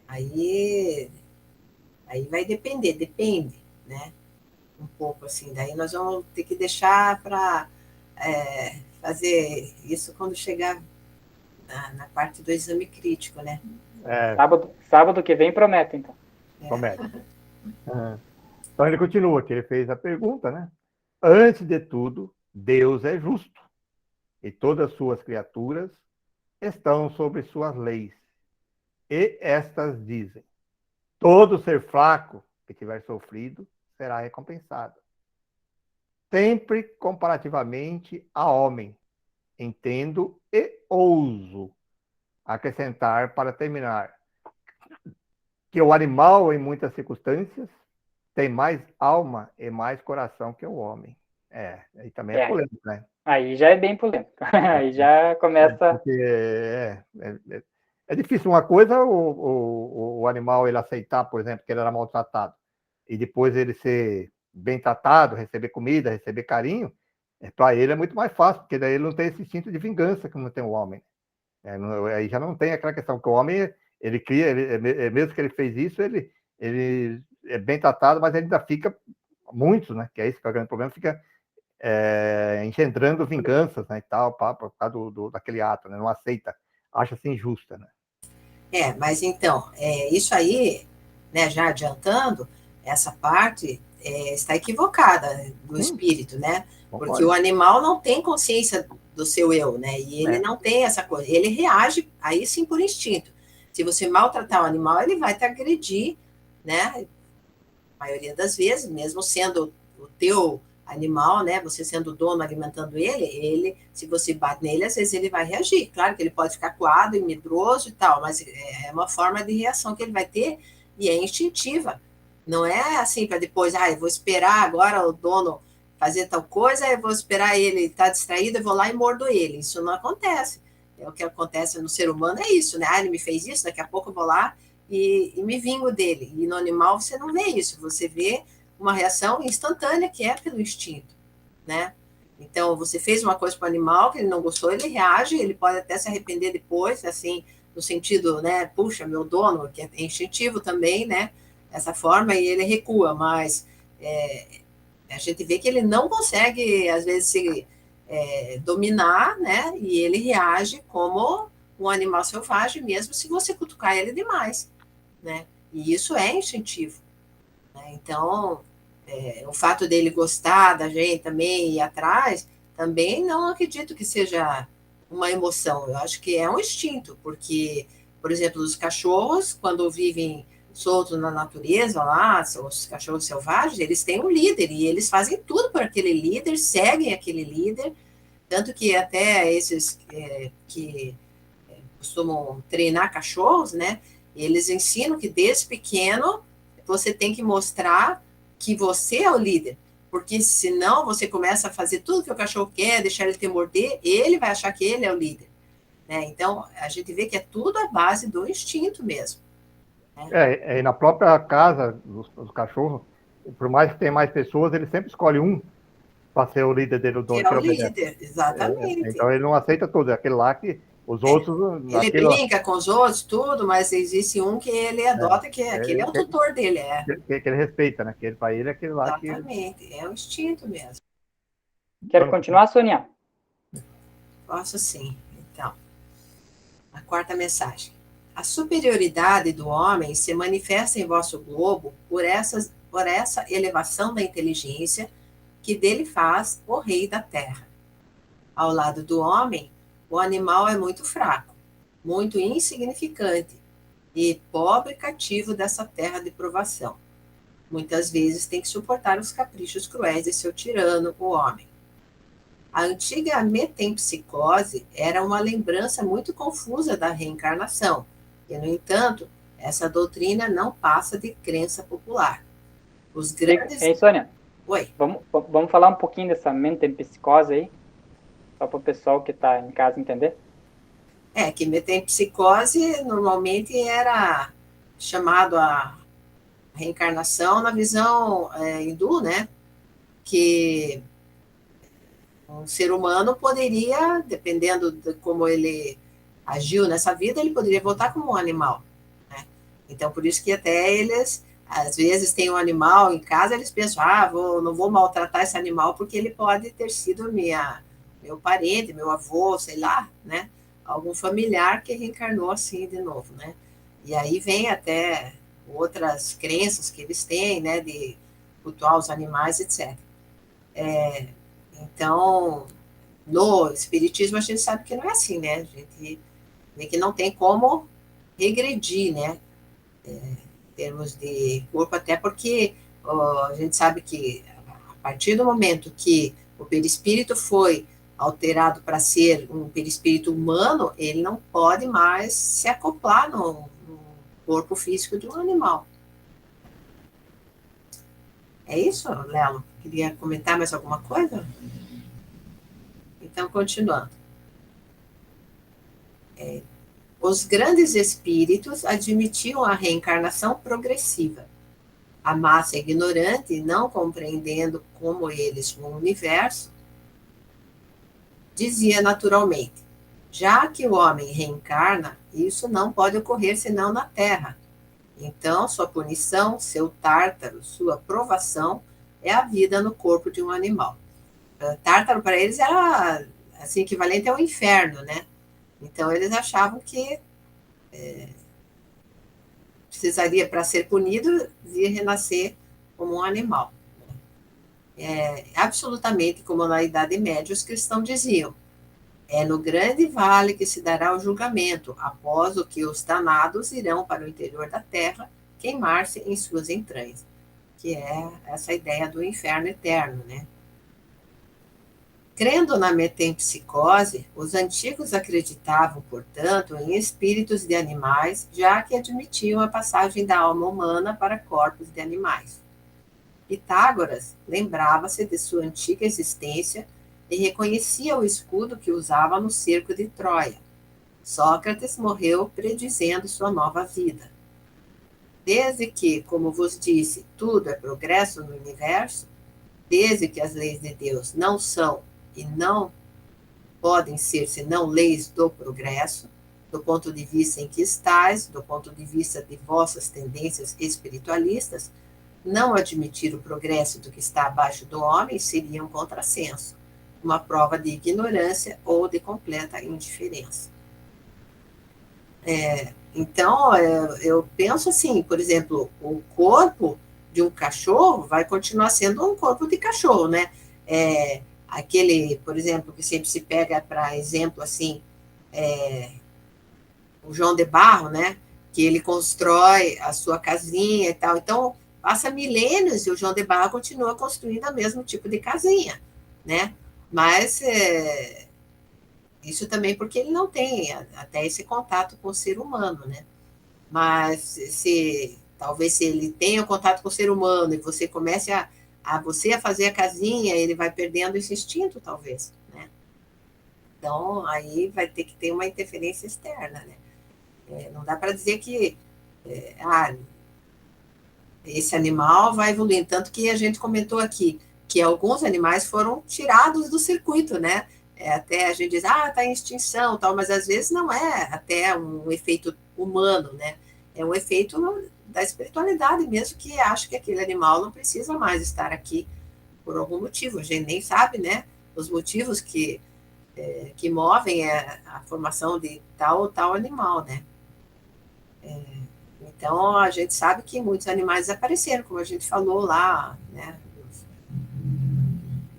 aí, aí vai depende, né? Um pouco assim. Daí nós vamos ter que deixar para fazer isso quando chegar na parte do exame crítico, né? Sábado que vem promete, então. Promete. Então ele continua, que ele fez a pergunta, né? Antes de tudo, Deus é justo, e todas suas criaturas estão sob suas leis. E estas dizem: todo ser fraco que tiver sofrido será recompensado. Sempre comparativamente a homem, entendo e ouso acrescentar para terminar que o animal, em muitas circunstâncias, tem mais alma e mais coração que o homem. Aí também é polêmico, né? Aí já é bem polêmico. Aí já começa... É difícil uma coisa o animal ele aceitar, por exemplo, que ele era maltratado, e depois ele ser bem tratado, receber comida, receber carinho, para ele é muito mais fácil, porque daí ele não tem esse instinto de vingança como tem o homem. Aí já não tem aquela questão que o homem, ele cria, mesmo que ele fez isso, ele é bem tratado, mas ele ainda fica, muitos, né, que é esse que é o grande problema, fica engendrando vinganças, né, e tal, por causa daquele ato, né, não aceita, acha-se injusta, né. Mas então, isso aí, né, já adiantando, essa parte está equivocada do espírito, né? Porque o animal não tem consciência do seu eu, né? E ele não tem essa coisa, ele reage aí sim por instinto. Se você maltratar o animal, ele vai te agredir, né? A maioria das vezes, mesmo sendo o teu animal, né? Você sendo o dono alimentando ele, se você bate nele, às vezes ele vai reagir. Claro que ele pode ficar coado e medroso e tal, mas é uma forma de reação que ele vai ter e é instintiva. Não é assim para depois, eu vou esperar agora o dono fazer tal coisa, eu vou esperar ele estar distraído, eu vou lá e mordo ele. Isso não acontece. O que acontece no ser humano é isso, né? Ele me fez isso, daqui a pouco eu vou lá e me vingo dele. E no animal você não vê isso, você vê uma reação instantânea que é pelo instinto, né? Então, você fez uma coisa para o animal que ele não gostou, ele reage, ele pode até se arrepender depois, assim, no sentido, né? Puxa, meu dono, que é instintivo também, né? Dessa forma, e ele recua, mas a gente vê que ele não consegue, às vezes, se dominar, né? E ele reage como um animal selvagem, mesmo se você cutucar ele demais, né? E isso é instintivo. Então, o fato dele gostar da gente também e ir atrás, também não acredito que seja uma emoção. Eu acho que é um instinto, porque, por exemplo, os cachorros, quando vivem soltos na natureza, lá, os cachorros selvagens, eles têm um líder e eles fazem tudo por aquele líder, seguem aquele líder, tanto que até esses que costumam treinar cachorros, né? Eles ensinam que desde pequeno você tem que mostrar que você é o líder, porque senão você começa a fazer tudo que o cachorro quer, deixar ele te morder, ele vai achar que ele é o líder, né? Então, a gente vê que é tudo à base do instinto mesmo. É, na própria casa, os cachorros, por mais que tenha mais pessoas, ele sempre escolhe um para ser o líder dele, o Que dono é que o ele obedece. líder, exatamente. Então ele não aceita todos, é aquele lá que os É. outros, Ele aquele lá, brinca com os outros, tudo, mas existe um que ele adota, que aquele é o tutor dele, que ele respeita, né? Que ele, para ele é aquele lá que. Exatamente, é o instinto mesmo. Quer continuar, Sônia? Posso sim. Então, a quarta mensagem. A superioridade do homem se manifesta em vosso globo por essa elevação da inteligência que dele faz o rei da terra. Ao lado do homem, o animal é muito fraco, muito insignificante e pobre cativo dessa terra de provação. Muitas vezes tem que suportar os caprichos cruéis de seu tirano, o homem. A antiga metempsicose era uma lembrança muito confusa da reencarnação, e, no entanto, essa doutrina não passa de crença popular. Os grandes. Ei, Sônia, Oi. vamos falar um pouquinho dessa metempsicose aí, só para o pessoal que está em casa entender? É, que metempsicose normalmente era chamado a reencarnação na visão hindu, né? Que um ser humano poderia, dependendo de como ele agiu nessa vida, ele poderia voltar como um animal, né? Então, por isso que até eles, às vezes, tem um animal em casa, eles pensam, não vou maltratar esse animal porque ele pode ter sido meu parente, meu avô, sei lá, né? Algum familiar que reencarnou assim de novo, né? E aí vem até outras crenças que eles têm, né? De cultuar os animais, etc. Então, no espiritismo a gente sabe que não é assim, né? A gente vê que não tem como regredir, né? Em termos de corpo, até porque a gente sabe que a partir do momento que o perispírito foi alterado para ser um perispírito humano, ele não pode mais se acoplar no corpo físico de um animal. É isso, Lelo? Queria comentar mais alguma coisa? Então, continuando. Os grandes espíritos admitiam a reencarnação progressiva. A massa ignorante, não compreendendo como eles o universo, dizia naturalmente: já que o homem reencarna, isso não pode ocorrer senão na Terra. Então, sua punição, seu tártaro, sua provação é a vida no corpo de um animal. Tártaro para eles era assim, equivalente ao inferno, né? Então, eles achavam que precisaria, para ser punido, vir renascer como um animal. Absolutamente como na Idade Média os cristãos diziam: é no grande vale que se dará o julgamento, após o que os danados irão para o interior da terra queimar-se em suas entranhas, que é essa ideia do inferno eterno, né? Crendo na metempsicose, os antigos acreditavam, portanto, em espíritos de animais, já que admitiam a passagem da alma humana para corpos de animais. Pitágoras lembrava-se de sua antiga existência e reconhecia o escudo que usava no cerco de Troia. Sócrates morreu predizendo sua nova vida. Desde que, como vos disse, tudo é progresso no universo, desde que as leis de Deus não são e não podem ser senão leis do progresso, do ponto de vista em que estáis, do ponto de vista de vossas tendências espiritualistas, não admitir o progresso do que está abaixo do homem seria um contrassenso, uma prova de ignorância ou de completa indiferença. Então, eu penso assim, por exemplo, o corpo de um cachorro vai continuar sendo um corpo de cachorro, né? Aquele, por exemplo, que sempre se pega para exemplo, assim, o João de Barro, né? Que ele constrói a sua casinha e tal. Então, passa milênios e o João de Barro continua construindo o mesmo tipo de casinha, né? Mas isso também porque ele não tem até esse contato com o ser humano, né? Mas talvez se ele tenha contato com o ser humano e você comece a fazer a casinha, ele vai perdendo esse instinto, talvez, né? Então, aí vai ter que ter uma interferência externa, né? Não dá para dizer que esse animal vai evoluindo. Tanto que a gente comentou aqui que alguns animais foram tirados do circuito, né? Até a gente diz, está em extinção, tal, mas às vezes não é até um efeito humano, né? É um efeito da espiritualidade mesmo, que acha que aquele animal não precisa mais estar aqui por algum motivo. A gente nem sabe, né? Os motivos que movem a formação de tal ou tal animal, né? Então, a gente sabe que muitos animais desapareceram, como a gente falou lá, né?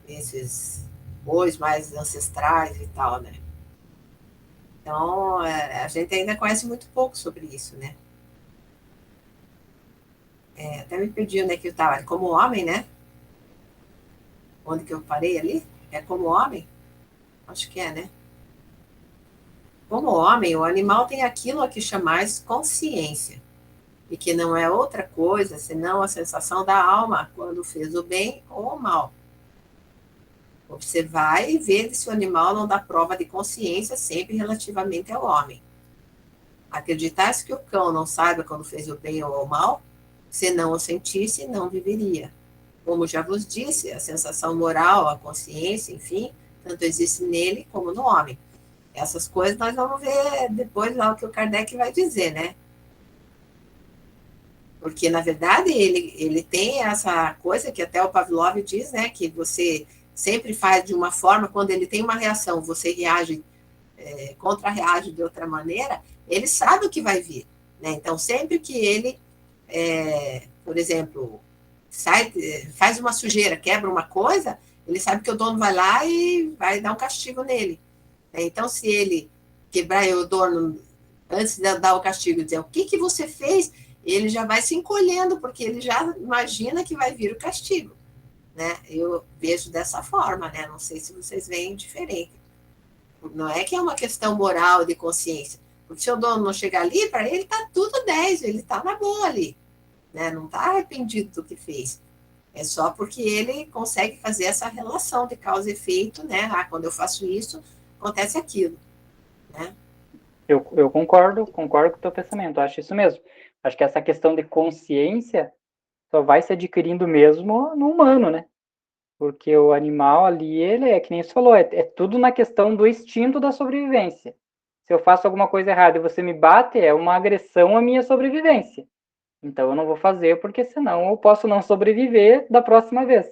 Esses bois mais ancestrais e tal, né? Então, a gente ainda conhece muito pouco sobre isso, né? Até me perdi onde é que eu estava. Como homem, né? Onde que eu parei ali? É como homem? Acho que é, né? Como homem, o animal tem aquilo a que chamais consciência, e que não é outra coisa senão a sensação da alma quando fez o bem ou o mal. Observar e ver se o animal não dá prova de consciência sempre relativamente ao homem. Acreditar-se que o cão não saiba quando fez o bem ou o mal, se não o sentisse, não viveria. Como já vos disse, a sensação moral, a consciência, enfim, tanto existe nele como no homem. Essas coisas nós vamos ver depois lá o que o Kardec vai dizer, né? Porque, na verdade, ele tem essa coisa que até o Pavlov diz, né? Que você sempre faz de uma forma, quando ele tem uma reação, você reage, contra-reage de outra maneira, ele sabe o que vai vir, né? Então, sempre que ele, por exemplo, faz uma sujeira, quebra uma coisa, ele sabe que o dono vai lá e vai dar um castigo nele. Então, se ele quebrar o dono, antes de dar o castigo, dizer o que você fez, ele já vai se encolhendo, porque ele já imagina que vai vir o castigo, né? Eu vejo dessa forma, né? Não sei se vocês veem diferente. Não é que é uma questão moral de consciência, porque se o dono não chegar ali, para ele está tudo 10, ele está na boa ali, né? Não está arrependido do que fez. É só porque ele consegue fazer essa relação de causa e efeito, né? Quando eu faço isso, acontece aquilo, né? Eu concordo com o teu pensamento, acho isso mesmo. Acho que essa questão de consciência só vai se adquirindo mesmo no humano, né? Porque o animal ali, ele é que nem você falou, é tudo na questão do instinto da sobrevivência. Se eu faço alguma coisa errada e você me bate, é uma agressão à minha sobrevivência. Então eu não vou fazer, porque senão eu posso não sobreviver da próxima vez,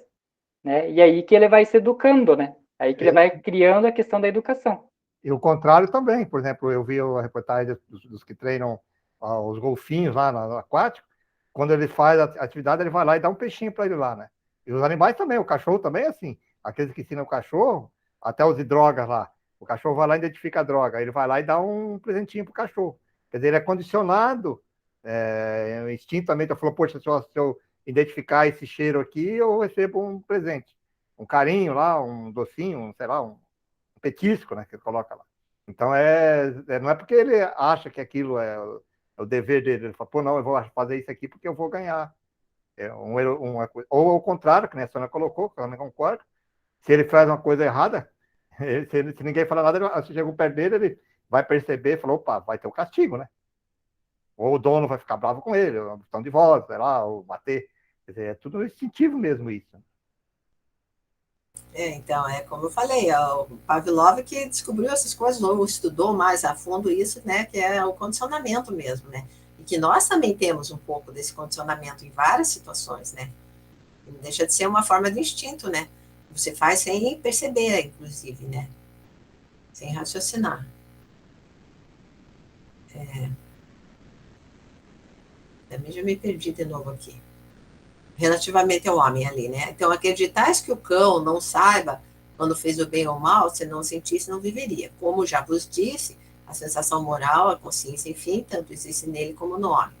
né? E aí que ele vai se educando, né? Aí que ele vai criando a questão da educação. E o contrário também, por exemplo, eu vi a reportagem dos que treinam os golfinhos lá no aquático, quando ele faz a atividade, ele vai lá e dá um peixinho para ele lá, né? E os animais também, o cachorro também é assim. Aqueles que ensinam o cachorro, até os de drogas lá, o cachorro vai lá e identifica a droga, ele vai lá e dá um presentinho pro cachorro. Quer dizer, ele é condicionado instintamente, eu falo, poxa, se eu identificar esse cheiro aqui, eu recebo um presente. Um carinho lá, um docinho, sei lá, um petisco, né, que ele coloca lá. Então, não é porque ele acha que aquilo é o dever dele. Ele fala, pô, não, eu vou fazer isso aqui porque eu vou ganhar. Ou ao contrário, que a Sônia colocou, que eu não concordo. Se ele faz uma coisa errada, se ninguém fala nada, se chega perto dele, ele vai perceber e fala, opa, vai ter um castigo, né? Ou o dono vai ficar bravo com ele, ou questão de voz, sei lá, ou bater. Quer dizer, é tudo instintivo mesmo isso. Então, como eu falei, o Pavlov que descobriu essas coisas, ou estudou mais a fundo isso, né, que é o condicionamento mesmo, né, e que nós também temos um pouco desse condicionamento em várias situações, né, e não deixa de ser uma forma de instinto, né, você faz sem perceber, inclusive, né, sem raciocinar. Também já me perdi de novo aqui. Relativamente ao homem ali, né? Então, acreditais que o cão não saiba quando fez o bem ou o mal, se não sentisse, não viveria. Como já vos disse, a sensação moral, a consciência, enfim, tanto existe nele como no homem.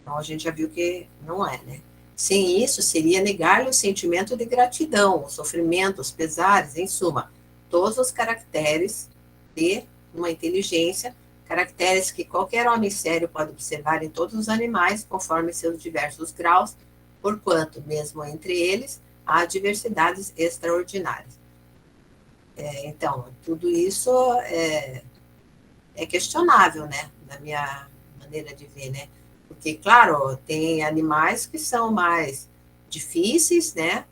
Então, a gente já viu que não é, né? Sem isso, seria negar-lhe o sentimento de gratidão, o sofrimento, os pesares, em suma, todos os caracteres de uma inteligência, caracteres que qualquer homem sério pode observar em todos os animais, conforme seus diversos graus, porquanto, mesmo entre eles, há diversidades extraordinárias. Então, tudo isso é questionável, né, na minha maneira de ver, né, Porque, claro, tem animais que são mais difíceis, né,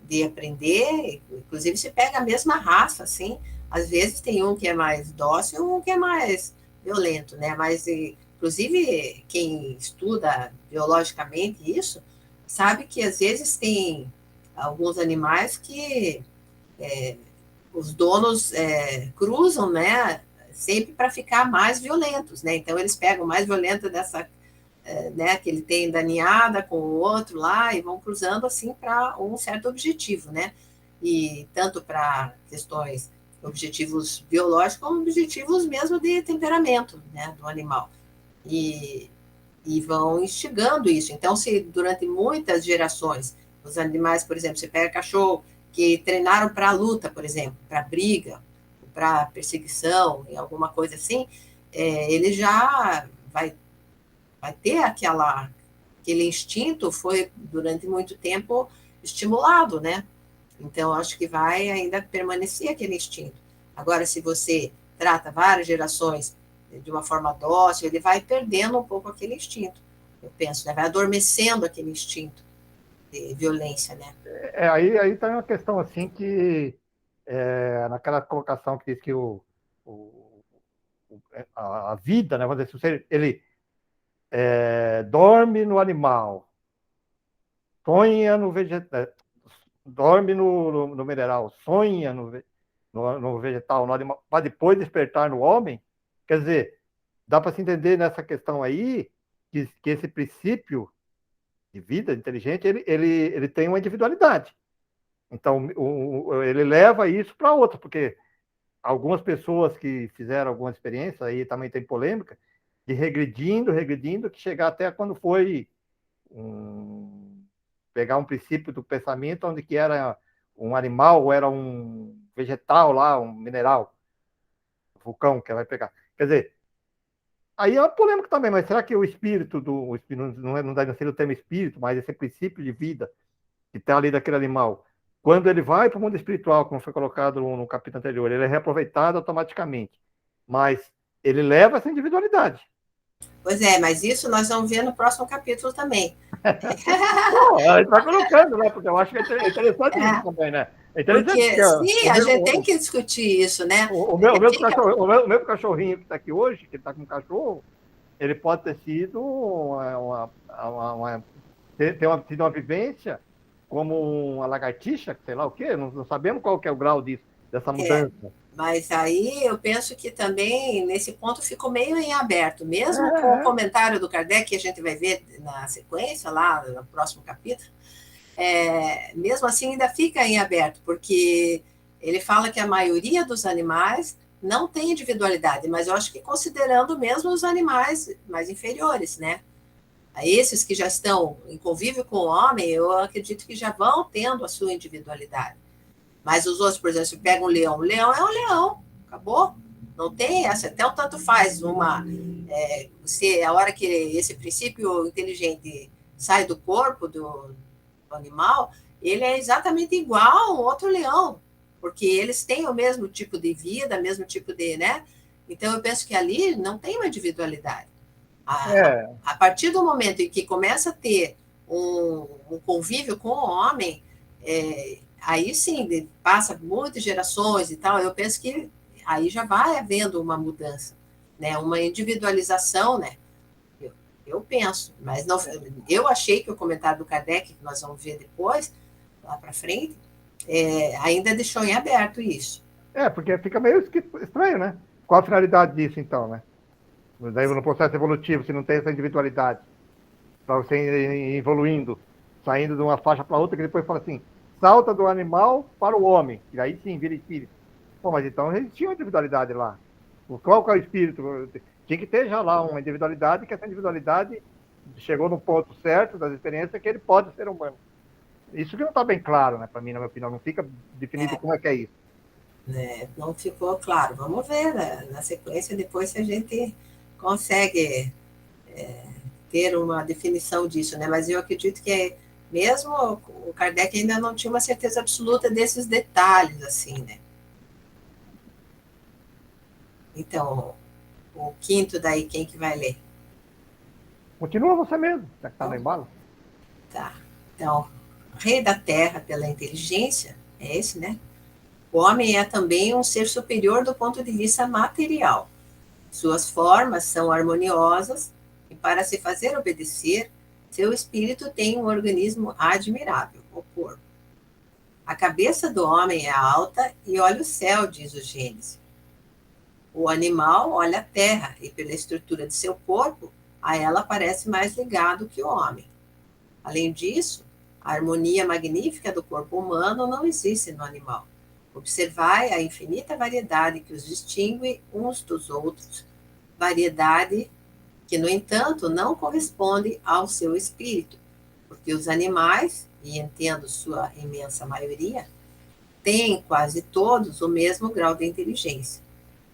de aprender, inclusive se pega a mesma raça, assim, às vezes tem um que é mais dócil e um que é mais violento, né, mas, inclusive, quem estuda biologicamente isso, sabe que às vezes tem alguns animais que os donos cruzam, né, sempre para ficar mais violentos, né, então eles pegam o mais violento dessa né, que ele tem da ninhada com o outro lá e vão cruzando assim para um certo objetivo, né? E tanto para questões, objetivos biológicos, como objetivos mesmo de temperamento, né, do animal. E, e vão instigando isso. Então, se durante muitas gerações os animais, por exemplo, você pega cachorro que treinaram para luta, por exemplo, para briga, para perseguição, e alguma coisa assim, ele já vai ter aquele instinto foi durante muito tempo estimulado, né? Então, acho que vai ainda permanecer aquele instinto. Agora, se você trata várias gerações de uma forma dócil, ele vai perdendo um pouco aquele instinto, eu penso, né? Vai adormecendo aquele instinto de violência, né? Aí tá uma questão assim que, naquela colocação que diz que o, a vida, né, vamos dizer, se ele dorme no animal, sonha no vegetal, dorme no mineral, sonha no vegetal, no animal, para depois despertar no homem. Quer dizer, dá para se entender nessa questão aí que esse princípio de vida inteligente ele tem uma individualidade. Então, ele leva isso para outra, porque algumas pessoas que fizeram alguma experiência, aí também tem polêmica, de regredindo, que chegar até quando foi pegar um princípio do pensamento onde que era um animal ou era um vegetal lá, um mineral, vulcão que vai pegar. Quer dizer, aí é uma polêmica também, mas será que o espírito não deve ser o termo espírito, mas esse princípio de vida que está ali daquele animal, quando ele vai para o mundo espiritual, como foi colocado no capítulo anterior, ele é reaproveitado automaticamente, mas ele leva essa individualidade. Pois é, mas isso nós vamos ver no próximo capítulo também. Não, a gente vai colocando, né? Porque eu acho que é interessante isso também, né? É interessante porque Porque, sim, o a meu, gente tem que discutir isso, né? Fica... o meu cachorrinho que está aqui hoje, que está com um cachorro, ele pode ter sido tido uma vivência como uma lagartixa, sei lá o quê, não sabemos qual que é o grau disso, dessa É, mudança. mas aí eu penso que também, nesse ponto, ficou meio em aberto, mesmo com o É, comentário do Kardec, que a gente vai ver na sequência, lá no próximo capítulo, mesmo assim ainda fica em aberto, porque ele fala que a maioria dos animais não tem individualidade, mas eu acho que considerando mesmo os animais mais inferiores, né? A esses que já estão em convívio com o homem, eu acredito que já vão tendo a sua individualidade. Mas os outros, por exemplo, se pega um leão é um leão, acabou. Não tem essa, até o tanto faz uma. Se a hora que esse princípio inteligente sai do corpo do animal, ele é exatamente igual a um outro leão, porque eles têm o mesmo tipo de vida, mesmo tipo de, né? Então eu penso que ali não tem uma individualidade. é, A partir do momento em que começa a ter um convívio com o homem, aí sim, passa muitas gerações e tal, eu penso que aí já vai havendo uma mudança, né? Uma individualização, né? Eu, eu penso, mas não, eu achei que o comentário do Kardec, que nós vamos ver depois, lá para frente, ainda deixou em aberto isso. porque fica meio estranho, né? Qual a finalidade disso, então, né? Daí no processo evolutivo, se não tem essa individualidade, para você ir evoluindo, saindo de uma faixa para outra, que depois fala assim, salta do animal para o homem, e aí sim, vira espírito. Pô, mas então existia uma individualidade lá. Qual que é o espírito? Tinha que ter já lá uma individualidade, que essa individualidade chegou no ponto certo das experiências que ele pode ser humano. Isso que não está bem claro, né, para mim, na minha opinião, não fica definido como é que é isso. Não ficou claro. Vamos ver na sequência, depois se a gente consegue ter uma definição disso, né? Mas eu acredito que mesmo o Kardec ainda não tinha uma certeza absoluta desses detalhes, assim, né? Então, o quinto daí, quem que vai ler? Continua você mesmo, já que está no embalo. Tá. Então, rei da terra pela inteligência, é esse, né? O homem é também um ser superior do ponto de vista material. Suas formas são harmoniosas e, para se fazer obedecer, seu espírito tem um organismo admirável, o corpo. A cabeça do homem é alta e olha o céu, diz o Gênesis. O animal olha a terra e, pela estrutura de seu corpo, a ela parece mais ligado que o homem. Além disso, a harmonia magnífica do corpo humano não existe no animal. Observai a infinita variedade que os distingue uns dos outros, variedade que, no entanto, não corresponde ao seu espírito, porque os animais, e entendo sua imensa maioria, têm quase todos o mesmo grau de inteligência.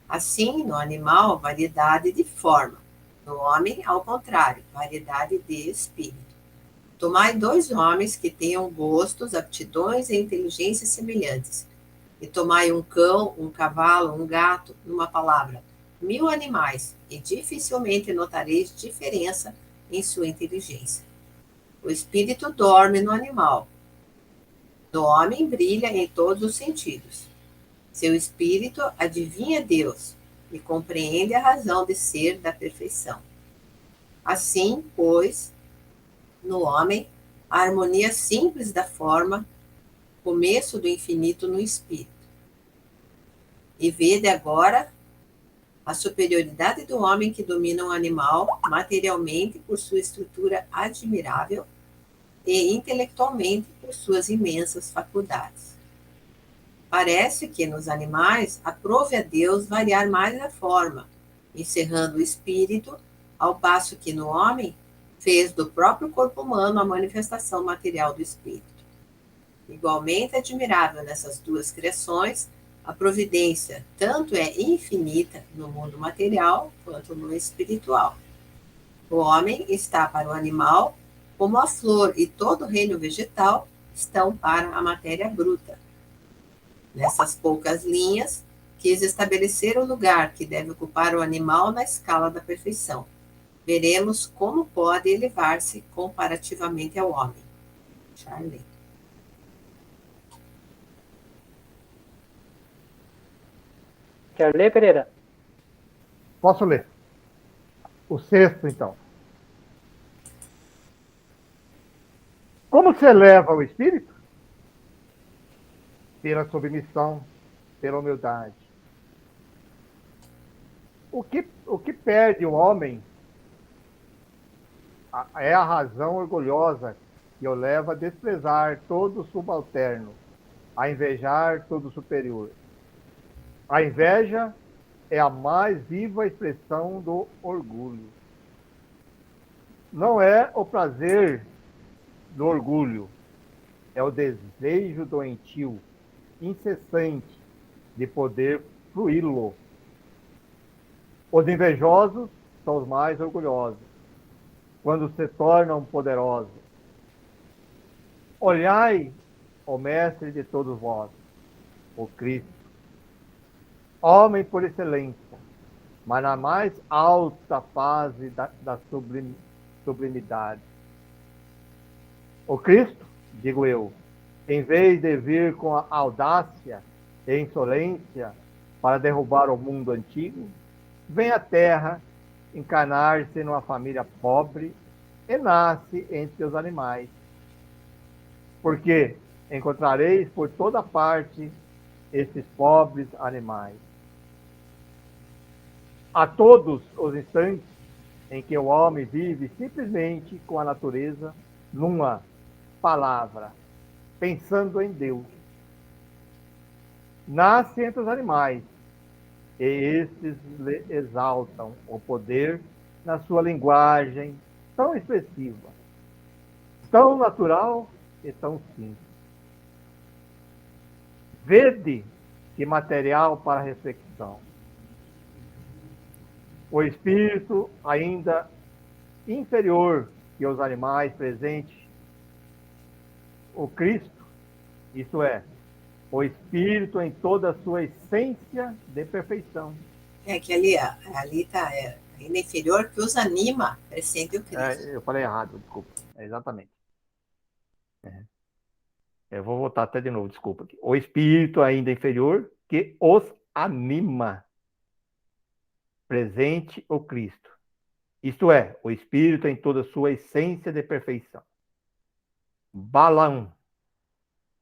Assim, no animal, variedade de forma; no homem, ao contrário, variedade de espírito. Tomai 2 homens que tenham gostos, aptidões e inteligência semelhantes, e tomai um cão, um cavalo, um gato, numa palavra, 1000 animais, e dificilmente notareis diferença em sua inteligência. O espírito dorme no animal. No homem brilha em todos os sentidos. Seu espírito adivinha Deus e compreende a razão de ser da perfeição. Assim, pois, no homem, a harmonia simples da forma, começo do infinito no espírito. E vede agora a superioridade do homem que domina o animal materialmente por sua estrutura admirável e intelectualmente por suas imensas faculdades. Parece que nos animais aprove a Deus variar mais a forma, encerrando o espírito, ao passo que no homem fez do próprio corpo humano a manifestação material do espírito. Igualmente admirável nessas 2 criações, a providência tanto é infinita no mundo material quanto no espiritual. O homem está para o animal como a flor e todo o reino vegetal estão para a matéria bruta. Nessas poucas linhas, quis estabelecer o lugar que deve ocupar o animal na escala da perfeição. Veremos como pode elevar-se comparativamente ao homem. Charlie. Quer ler, Pereira? Posso ler? O 6º, então. Como se eleva o espírito? Pela submissão, pela humildade. O que perde o homem é a razão orgulhosa que o leva a desprezar todo subalterno, a invejar todo superior. A inveja é a mais viva expressão do orgulho. Não é o prazer do orgulho, é o desejo doentio, incessante, de poder fruí-lo. Os invejosos são os mais orgulhosos, quando se tornam poderosos. Olhai o Mestre de todos vós, o Cristo, homem por excelência, mas na mais alta fase da sublimidade. O Cristo, digo eu, em vez de vir com a audácia e insolência para derrubar o mundo antigo, vem à Terra encarnar-se numa família pobre e nasce entre os animais. Porque encontrareis por toda parte esses pobres animais. A todos os instantes em que o homem vive simplesmente com a natureza, numa palavra, pensando em Deus, nasce entre os animais, e estes lhe exaltam o poder na sua linguagem tão expressiva, tão natural e tão simples. Vede que material para reflexão. O espírito ainda inferior que os animais presentes, o Cristo, isto é, o espírito em toda a sua essência de perfeição. É que ali está Ainda inferior que os anima, presente o Cristo. Eu falei errado, desculpa. Exatamente. Eu vou voltar até de novo, desculpa. O espírito ainda inferior que os anima, presente o Cristo. Isto é, o espírito em toda a sua essência de perfeição. Balaão,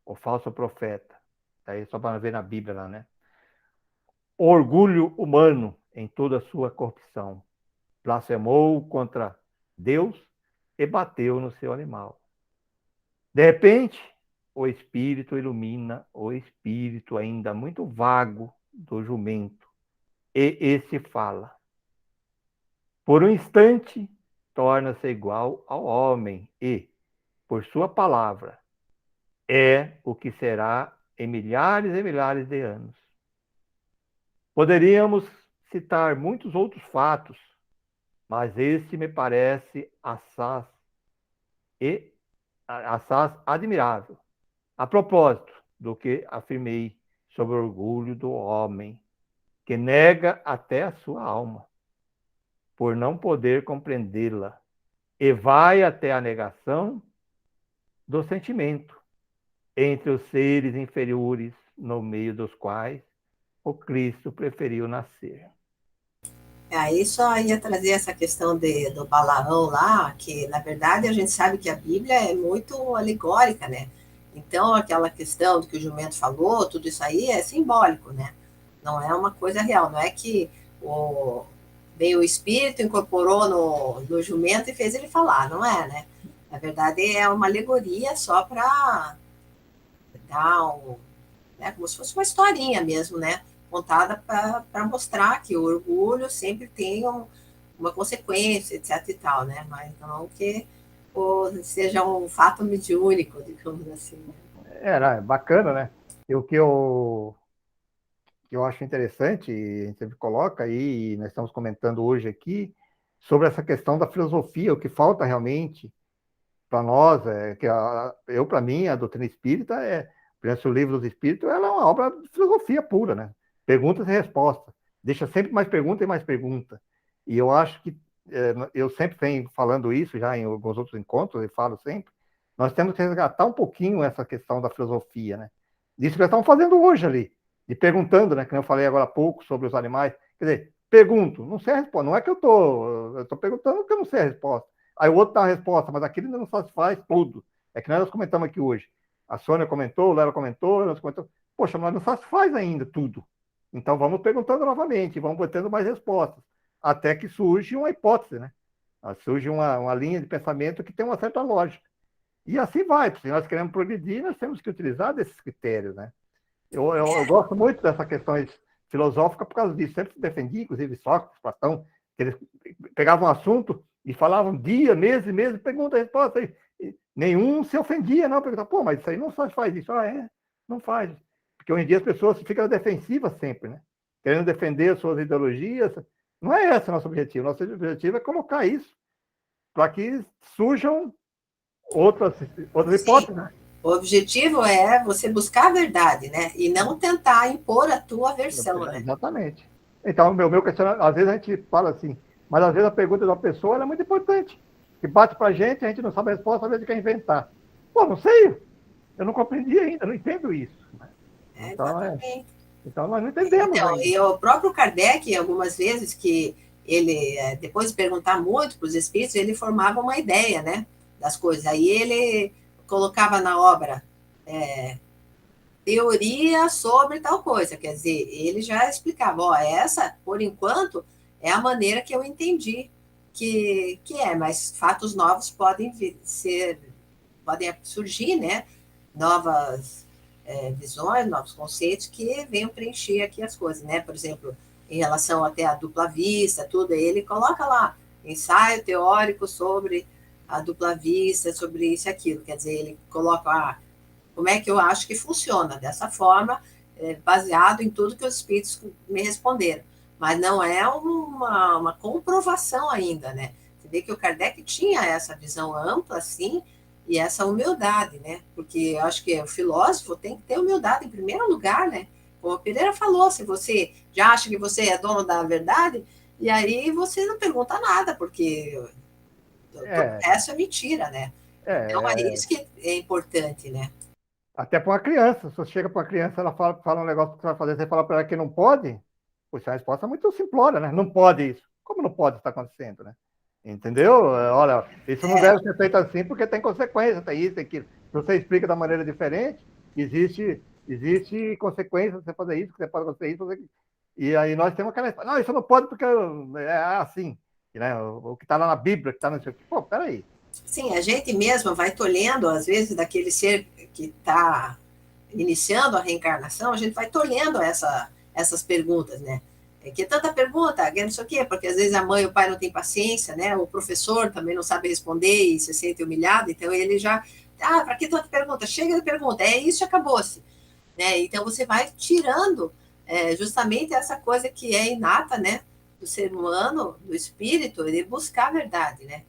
o falso profeta. Tá aí só para ver na Bíblia lá, né? Orgulho humano em toda a sua corrupção. Blasfemou contra Deus e bateu no seu animal. De repente, o espírito ilumina o espírito ainda muito vago do jumento, e esse fala. Por um instante, torna-se igual ao homem e, por sua palavra, é o que será em milhares e milhares de anos. Poderíamos citar muitos outros fatos, mas este me parece assaz admirável. A propósito do que afirmei sobre o orgulho do homem, que nega até a sua alma, por não poder compreendê-la, e vai até a negação do sentimento entre os seres inferiores, no meio dos quais o Cristo preferiu nascer. Aí só ia trazer essa questão do Balaão lá, que na verdade a gente sabe que a Bíblia é muito alegórica, né? Então aquela questão do que o jumento falou, tudo isso aí é simbólico, né? Não é uma coisa real, não é que veio o Espírito, incorporou no jumento e fez ele falar, não é, né? Na verdade é uma alegoria só para dar né, como se fosse uma historinha mesmo, né? Contada para mostrar que o orgulho sempre tem uma consequência, etc e tal, né? Mas não que seja um fato mediúnico, digamos assim. É bacana, né? E o que eu acho interessante, e a gente sempre coloca aí, e nós estamos comentando hoje aqui, sobre essa questão da filosofia, o que falta realmente para nós, para mim, a doutrina espírita por exemplo, o livro dos Espíritos, ela é uma obra de filosofia pura, né? Perguntas e respostas. Deixa sempre mais pergunta e mais pergunta. E eu acho que, eu sempre venho falando isso já em alguns outros encontros, e falo sempre, nós temos que resgatar um pouquinho essa questão da filosofia, né? Disso que nós estamos fazendo hoje ali, e perguntando, né? Que eu falei agora há pouco sobre os animais. Quer dizer, pergunto, não sei a resposta. Não é que eu estou perguntando porque eu não sei a resposta. Aí o outro dá a resposta, mas aquilo ainda não satisfaz tudo. É que nós comentamos aqui hoje. A Sônia comentou, o Léo comentou, nós comentou. Poxa, mas não satisfaz ainda tudo. Então vamos perguntando novamente, vamos botando mais respostas, até que surge uma hipótese, né? Surge uma linha de pensamento que tem uma certa lógica. E assim vai, se nós queremos progredir, nós temos que utilizar desses critérios, né? Eu gosto muito dessa questão filosófica por causa disso. Sempre defendi, inclusive Sócrates, Platão, que eles pegavam um assunto e falavam dia, meses, pergunta, resposta. E nenhum se ofendia, não. Perguntava, pô, mas isso aí não faz isso. Não faz. Porque hoje em dia as pessoas ficam defensivas sempre, né? Querendo defender as suas ideologias. Não é esse o nosso objetivo. Nosso objetivo é colocar isso para que surjam outras hipóteses, né? O objetivo é você buscar a verdade, né? E não tentar impor a tua versão, né? Exatamente. Então, meu questionamento, às vezes a gente fala assim, mas às vezes a pergunta da pessoa é muito importante. Que bate pra gente, a gente não sabe a resposta, às vezes quer inventar. Pô, não sei, eu não compreendi ainda, não entendo isso. Então nós não entendemos ainda. E o próprio Kardec, algumas vezes, que ele, depois de perguntar muito para os espíritos, ele formava uma ideia, né, das coisas. Aí ele colocava na obra teoria sobre tal coisa, quer dizer, ele já explicava, essa, por enquanto, é a maneira que eu entendi que é, mas fatos novos podem surgir, né, novas visões, novos conceitos que venham preencher aqui as coisas, né, por exemplo, em relação até à dupla vista, tudo, ele coloca lá, ensaio teórico sobre a dupla vista, sobre isso e aquilo, quer dizer, ele coloca como é que eu acho que funciona, dessa forma, baseado em tudo que os espíritos me responderam, mas não é uma comprovação ainda, né, você vê que o Kardec tinha essa visão ampla, assim, e essa humildade, né, porque eu acho que o filósofo tem que ter humildade em primeiro lugar, né, como o Pereira falou, se você já acha que você é dono da verdade, e aí você não pergunta nada, porque todo o resto é mentira, né? Então é é, isso que é importante, né? até para uma criança, se você chega para uma criança, ela fala um negócio que você vai fazer, você fala para ela que não pode, poxa, a resposta é muito simplória, né? Não pode isso. Como não pode estar acontecendo, né? Entendeu? Olha, isso não deve ser feito assim porque tem consequência, tem isso, tem aquilo. Se você explica da maneira diferente, existe consequência você fazer isso, que você pode fazer isso, fazer... E aí nós temos aquela... Não, isso não pode porque é assim, né? O que está lá na Bíblia, que está no... Pô, peraí. Sim, a gente mesmo vai tolhendo, às vezes, daquele ser que está iniciando a reencarnação, a gente vai tolhendo essas perguntas, né? É que tanta pergunta, que não sei o quê, porque às vezes a mãe e o pai não têm paciência, né? O professor também não sabe responder e se sente humilhado, então ele já. Ah, para que tanta pergunta? Chega de pergunta, é isso e acabou-se. Né? Então você vai tirando justamente essa coisa que é inata, né? Do ser humano, do espírito, de buscar a verdade, né?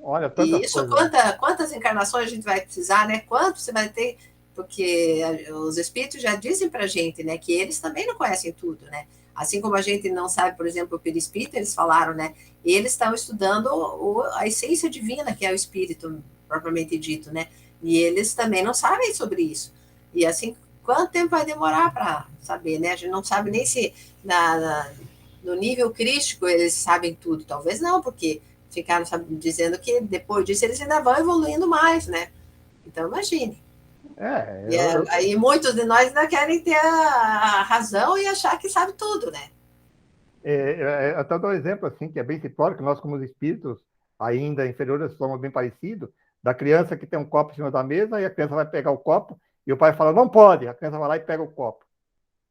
Olha, E tantas isso, coisas. quantas encarnações a gente vai precisar, né? Quanto você vai ter? Porque os espíritos já dizem para a gente, né, que eles também não conhecem tudo, né? Assim como a gente não sabe, por exemplo, o perispírito, eles falaram, né? Eles estão estudando a essência divina, que é o espírito propriamente dito, né? E eles também não sabem sobre isso. E assim, quanto tempo vai demorar para saber, né? A gente não sabe nem se no nível crístico eles sabem tudo. Talvez não, porque ficaram dizendo que depois disso eles ainda vão evoluindo mais, né? Então, imagine. É, E aí muitos de nós ainda querem ter a razão e achar que sabe tudo, né? até dou um exemplo assim, que é bem simplório, que nós, como espíritos ainda inferiores, somos bem parecidos, da criança que tem um copo em cima da mesa e a criança vai pegar o copo e o pai fala, não pode, a criança vai lá e pega o copo.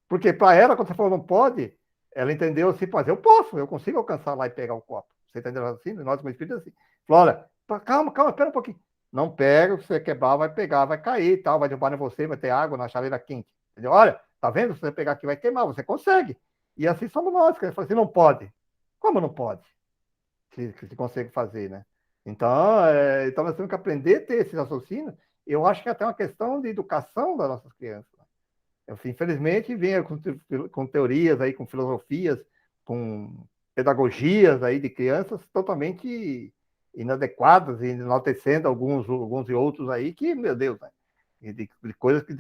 Porque para ela, quando você falou não pode, ela entendeu assim, mas eu posso, eu consigo alcançar lá e pegar o copo. Você entendeu assim? Nós, como espíritos, assim. Falou, olha, calma, calma, espera um pouquinho. Não pega, se você quebrar, vai pegar, vai cair, tal, vai derrubar em você, vai ter água na chaleira quente. Entendeu? Olha, tá vendo? Se você pegar aqui, vai queimar, você consegue. E assim somos nós, que ele fala assim, não pode. Como não pode? Se consegue fazer, né? Então, então nós temos que aprender a ter esse raciocínio. Eu acho que é até uma questão de educação das nossas crianças. Assim, infelizmente, vem com teorias aí, com filosofias, com pedagogias aí de crianças totalmente inadequadas e enaltecendo alguns e outros aí que, meu Deus, né? De coisas que,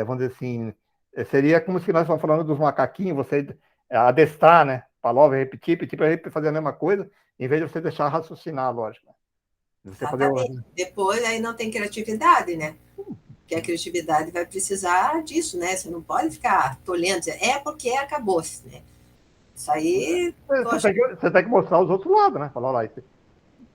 vamos dizer assim, seria como se nós estamos falando dos macaquinhos, você adestrar, né? Palavra, repetir para ele fazer a mesma coisa, em vez de você deixar raciocinar, lógico. Né? Você fazer o... Exatamente. Depois aí não tem criatividade, né? Porque a criatividade vai precisar disso, né? Você não pode ficar tolhendo, dizer, é porque acabou-se, né? Isso aí, poxa. Você tem que mostrar os outros lados, né? Falar lá,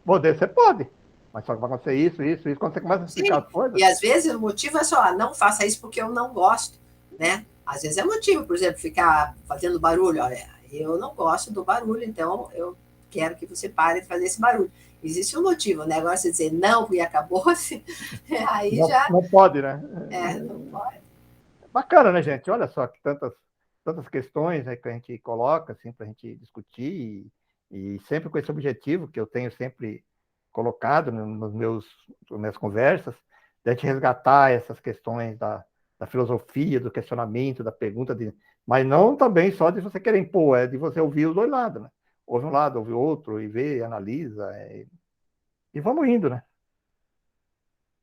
poder você pode, mas só que vai acontecer isso, isso, isso. Quando você começa a explicar Sim, as coisas. e às vezes o motivo é só, não faça isso porque eu não gosto, né? Às vezes é motivo, por exemplo, ficar fazendo barulho. Olha, eu não gosto do barulho, então eu quero que você pare de fazer esse barulho. Existe um motivo, né? Agora você dizer não e acabou-se, aí Não, já não pode, né? não pode. Bacana, né, gente? Olha só que tantas questões aí que a gente coloca assim, para a gente discutir e sempre com esse objetivo que eu tenho sempre colocado nas minhas conversas, de a gente resgatar essas questões da filosofia, do questionamento, da pergunta, mas não também só de você querer impor, é de você ouvir os dois lados, né? Ouve um lado, ouve o outro, e vê, analisa, e vamos indo, né?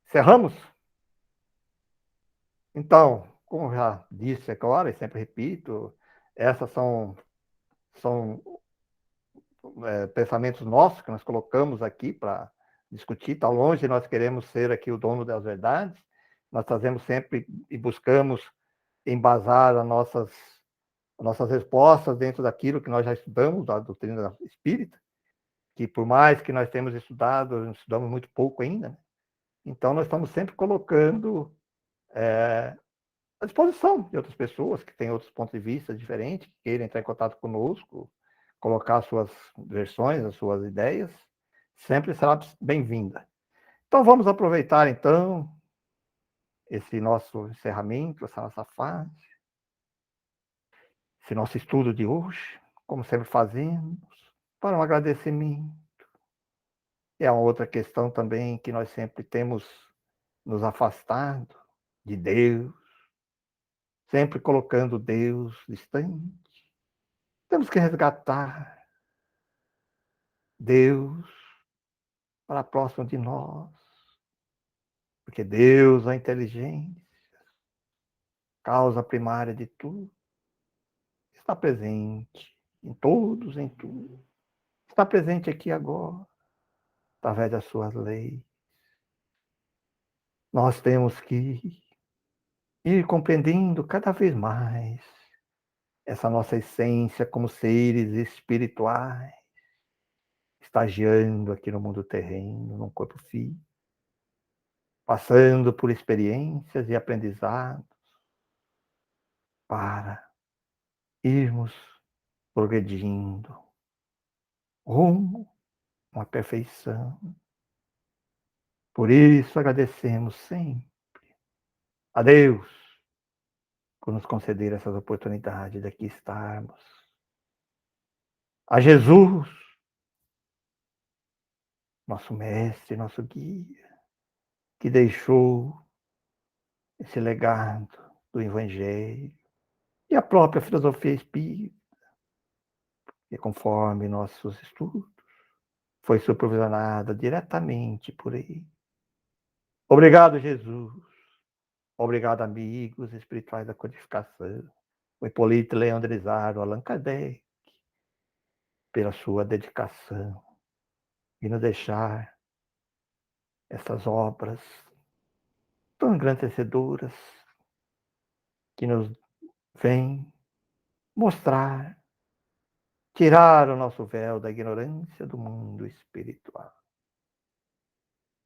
Cerramos? Então, como já disse agora, e sempre repito, essas são pensamentos nossos que nós colocamos aqui para discutir. Está longe nós queremos ser aqui o dono das verdades. Nós trazemos sempre e buscamos embasar as nossas respostas dentro daquilo que nós já estudamos, da doutrina espírita, que por mais que nós tenhamos estudado, nós estudamos muito pouco ainda. Né? Então, nós estamos sempre colocando à disposição de outras pessoas que têm outros pontos de vista diferentes, que queiram entrar em contato conosco, colocar suas versões, as suas ideias, sempre será bem-vinda. Então vamos aproveitar então esse nosso encerramento, essa nossa fase, esse nosso estudo de hoje, como sempre fazemos, para um agradecimento. É uma outra questão também que nós sempre temos nos afastado de Deus, sempre colocando Deus distante. Temos que resgatar Deus para próximo de nós, porque Deus, a inteligência, causa primária de tudo, está presente em todos, em tudo. Está presente aqui agora, através das suas leis. Nós temos que ir compreendendo cada vez mais essa nossa essência como seres espirituais, estagiando aqui no mundo terreno, num corpo físico, passando por experiências e aprendizados para irmos progredindo rumo à perfeição. Por isso agradecemos sempre a Deus por nos conceder essas oportunidades de aqui estarmos. A Jesus, nosso mestre, nosso guia, que deixou esse legado do Evangelho e a própria filosofia espírita, que conforme nossos estudos, foi supervisionada diretamente por ele. Obrigado, Jesus. Obrigado, amigos espirituais da codificação, o Hipólito Leandrizar, o Allan Kardec, pela sua dedicação e nos deixar essas obras tão engrandecedoras que nos vêm mostrar, tirar o nosso véu da ignorância do mundo espiritual.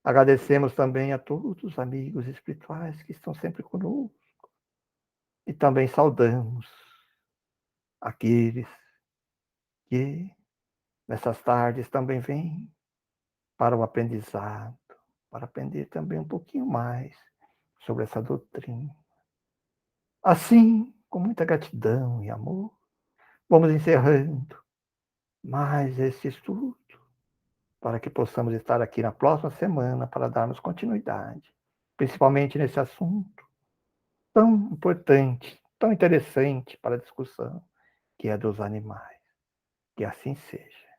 Agradecemos também a todos os amigos espirituais que estão sempre conosco e também saudamos aqueles que nessas tardes também vêm para o aprendizado, para aprender também um pouquinho mais sobre essa doutrina. Assim, com muita gratidão e amor, vamos encerrando mais esse estudo, para que possamos estar aqui na próxima semana para darmos continuidade, principalmente nesse assunto tão importante, tão interessante para a discussão, que é dos animais. Que assim seja.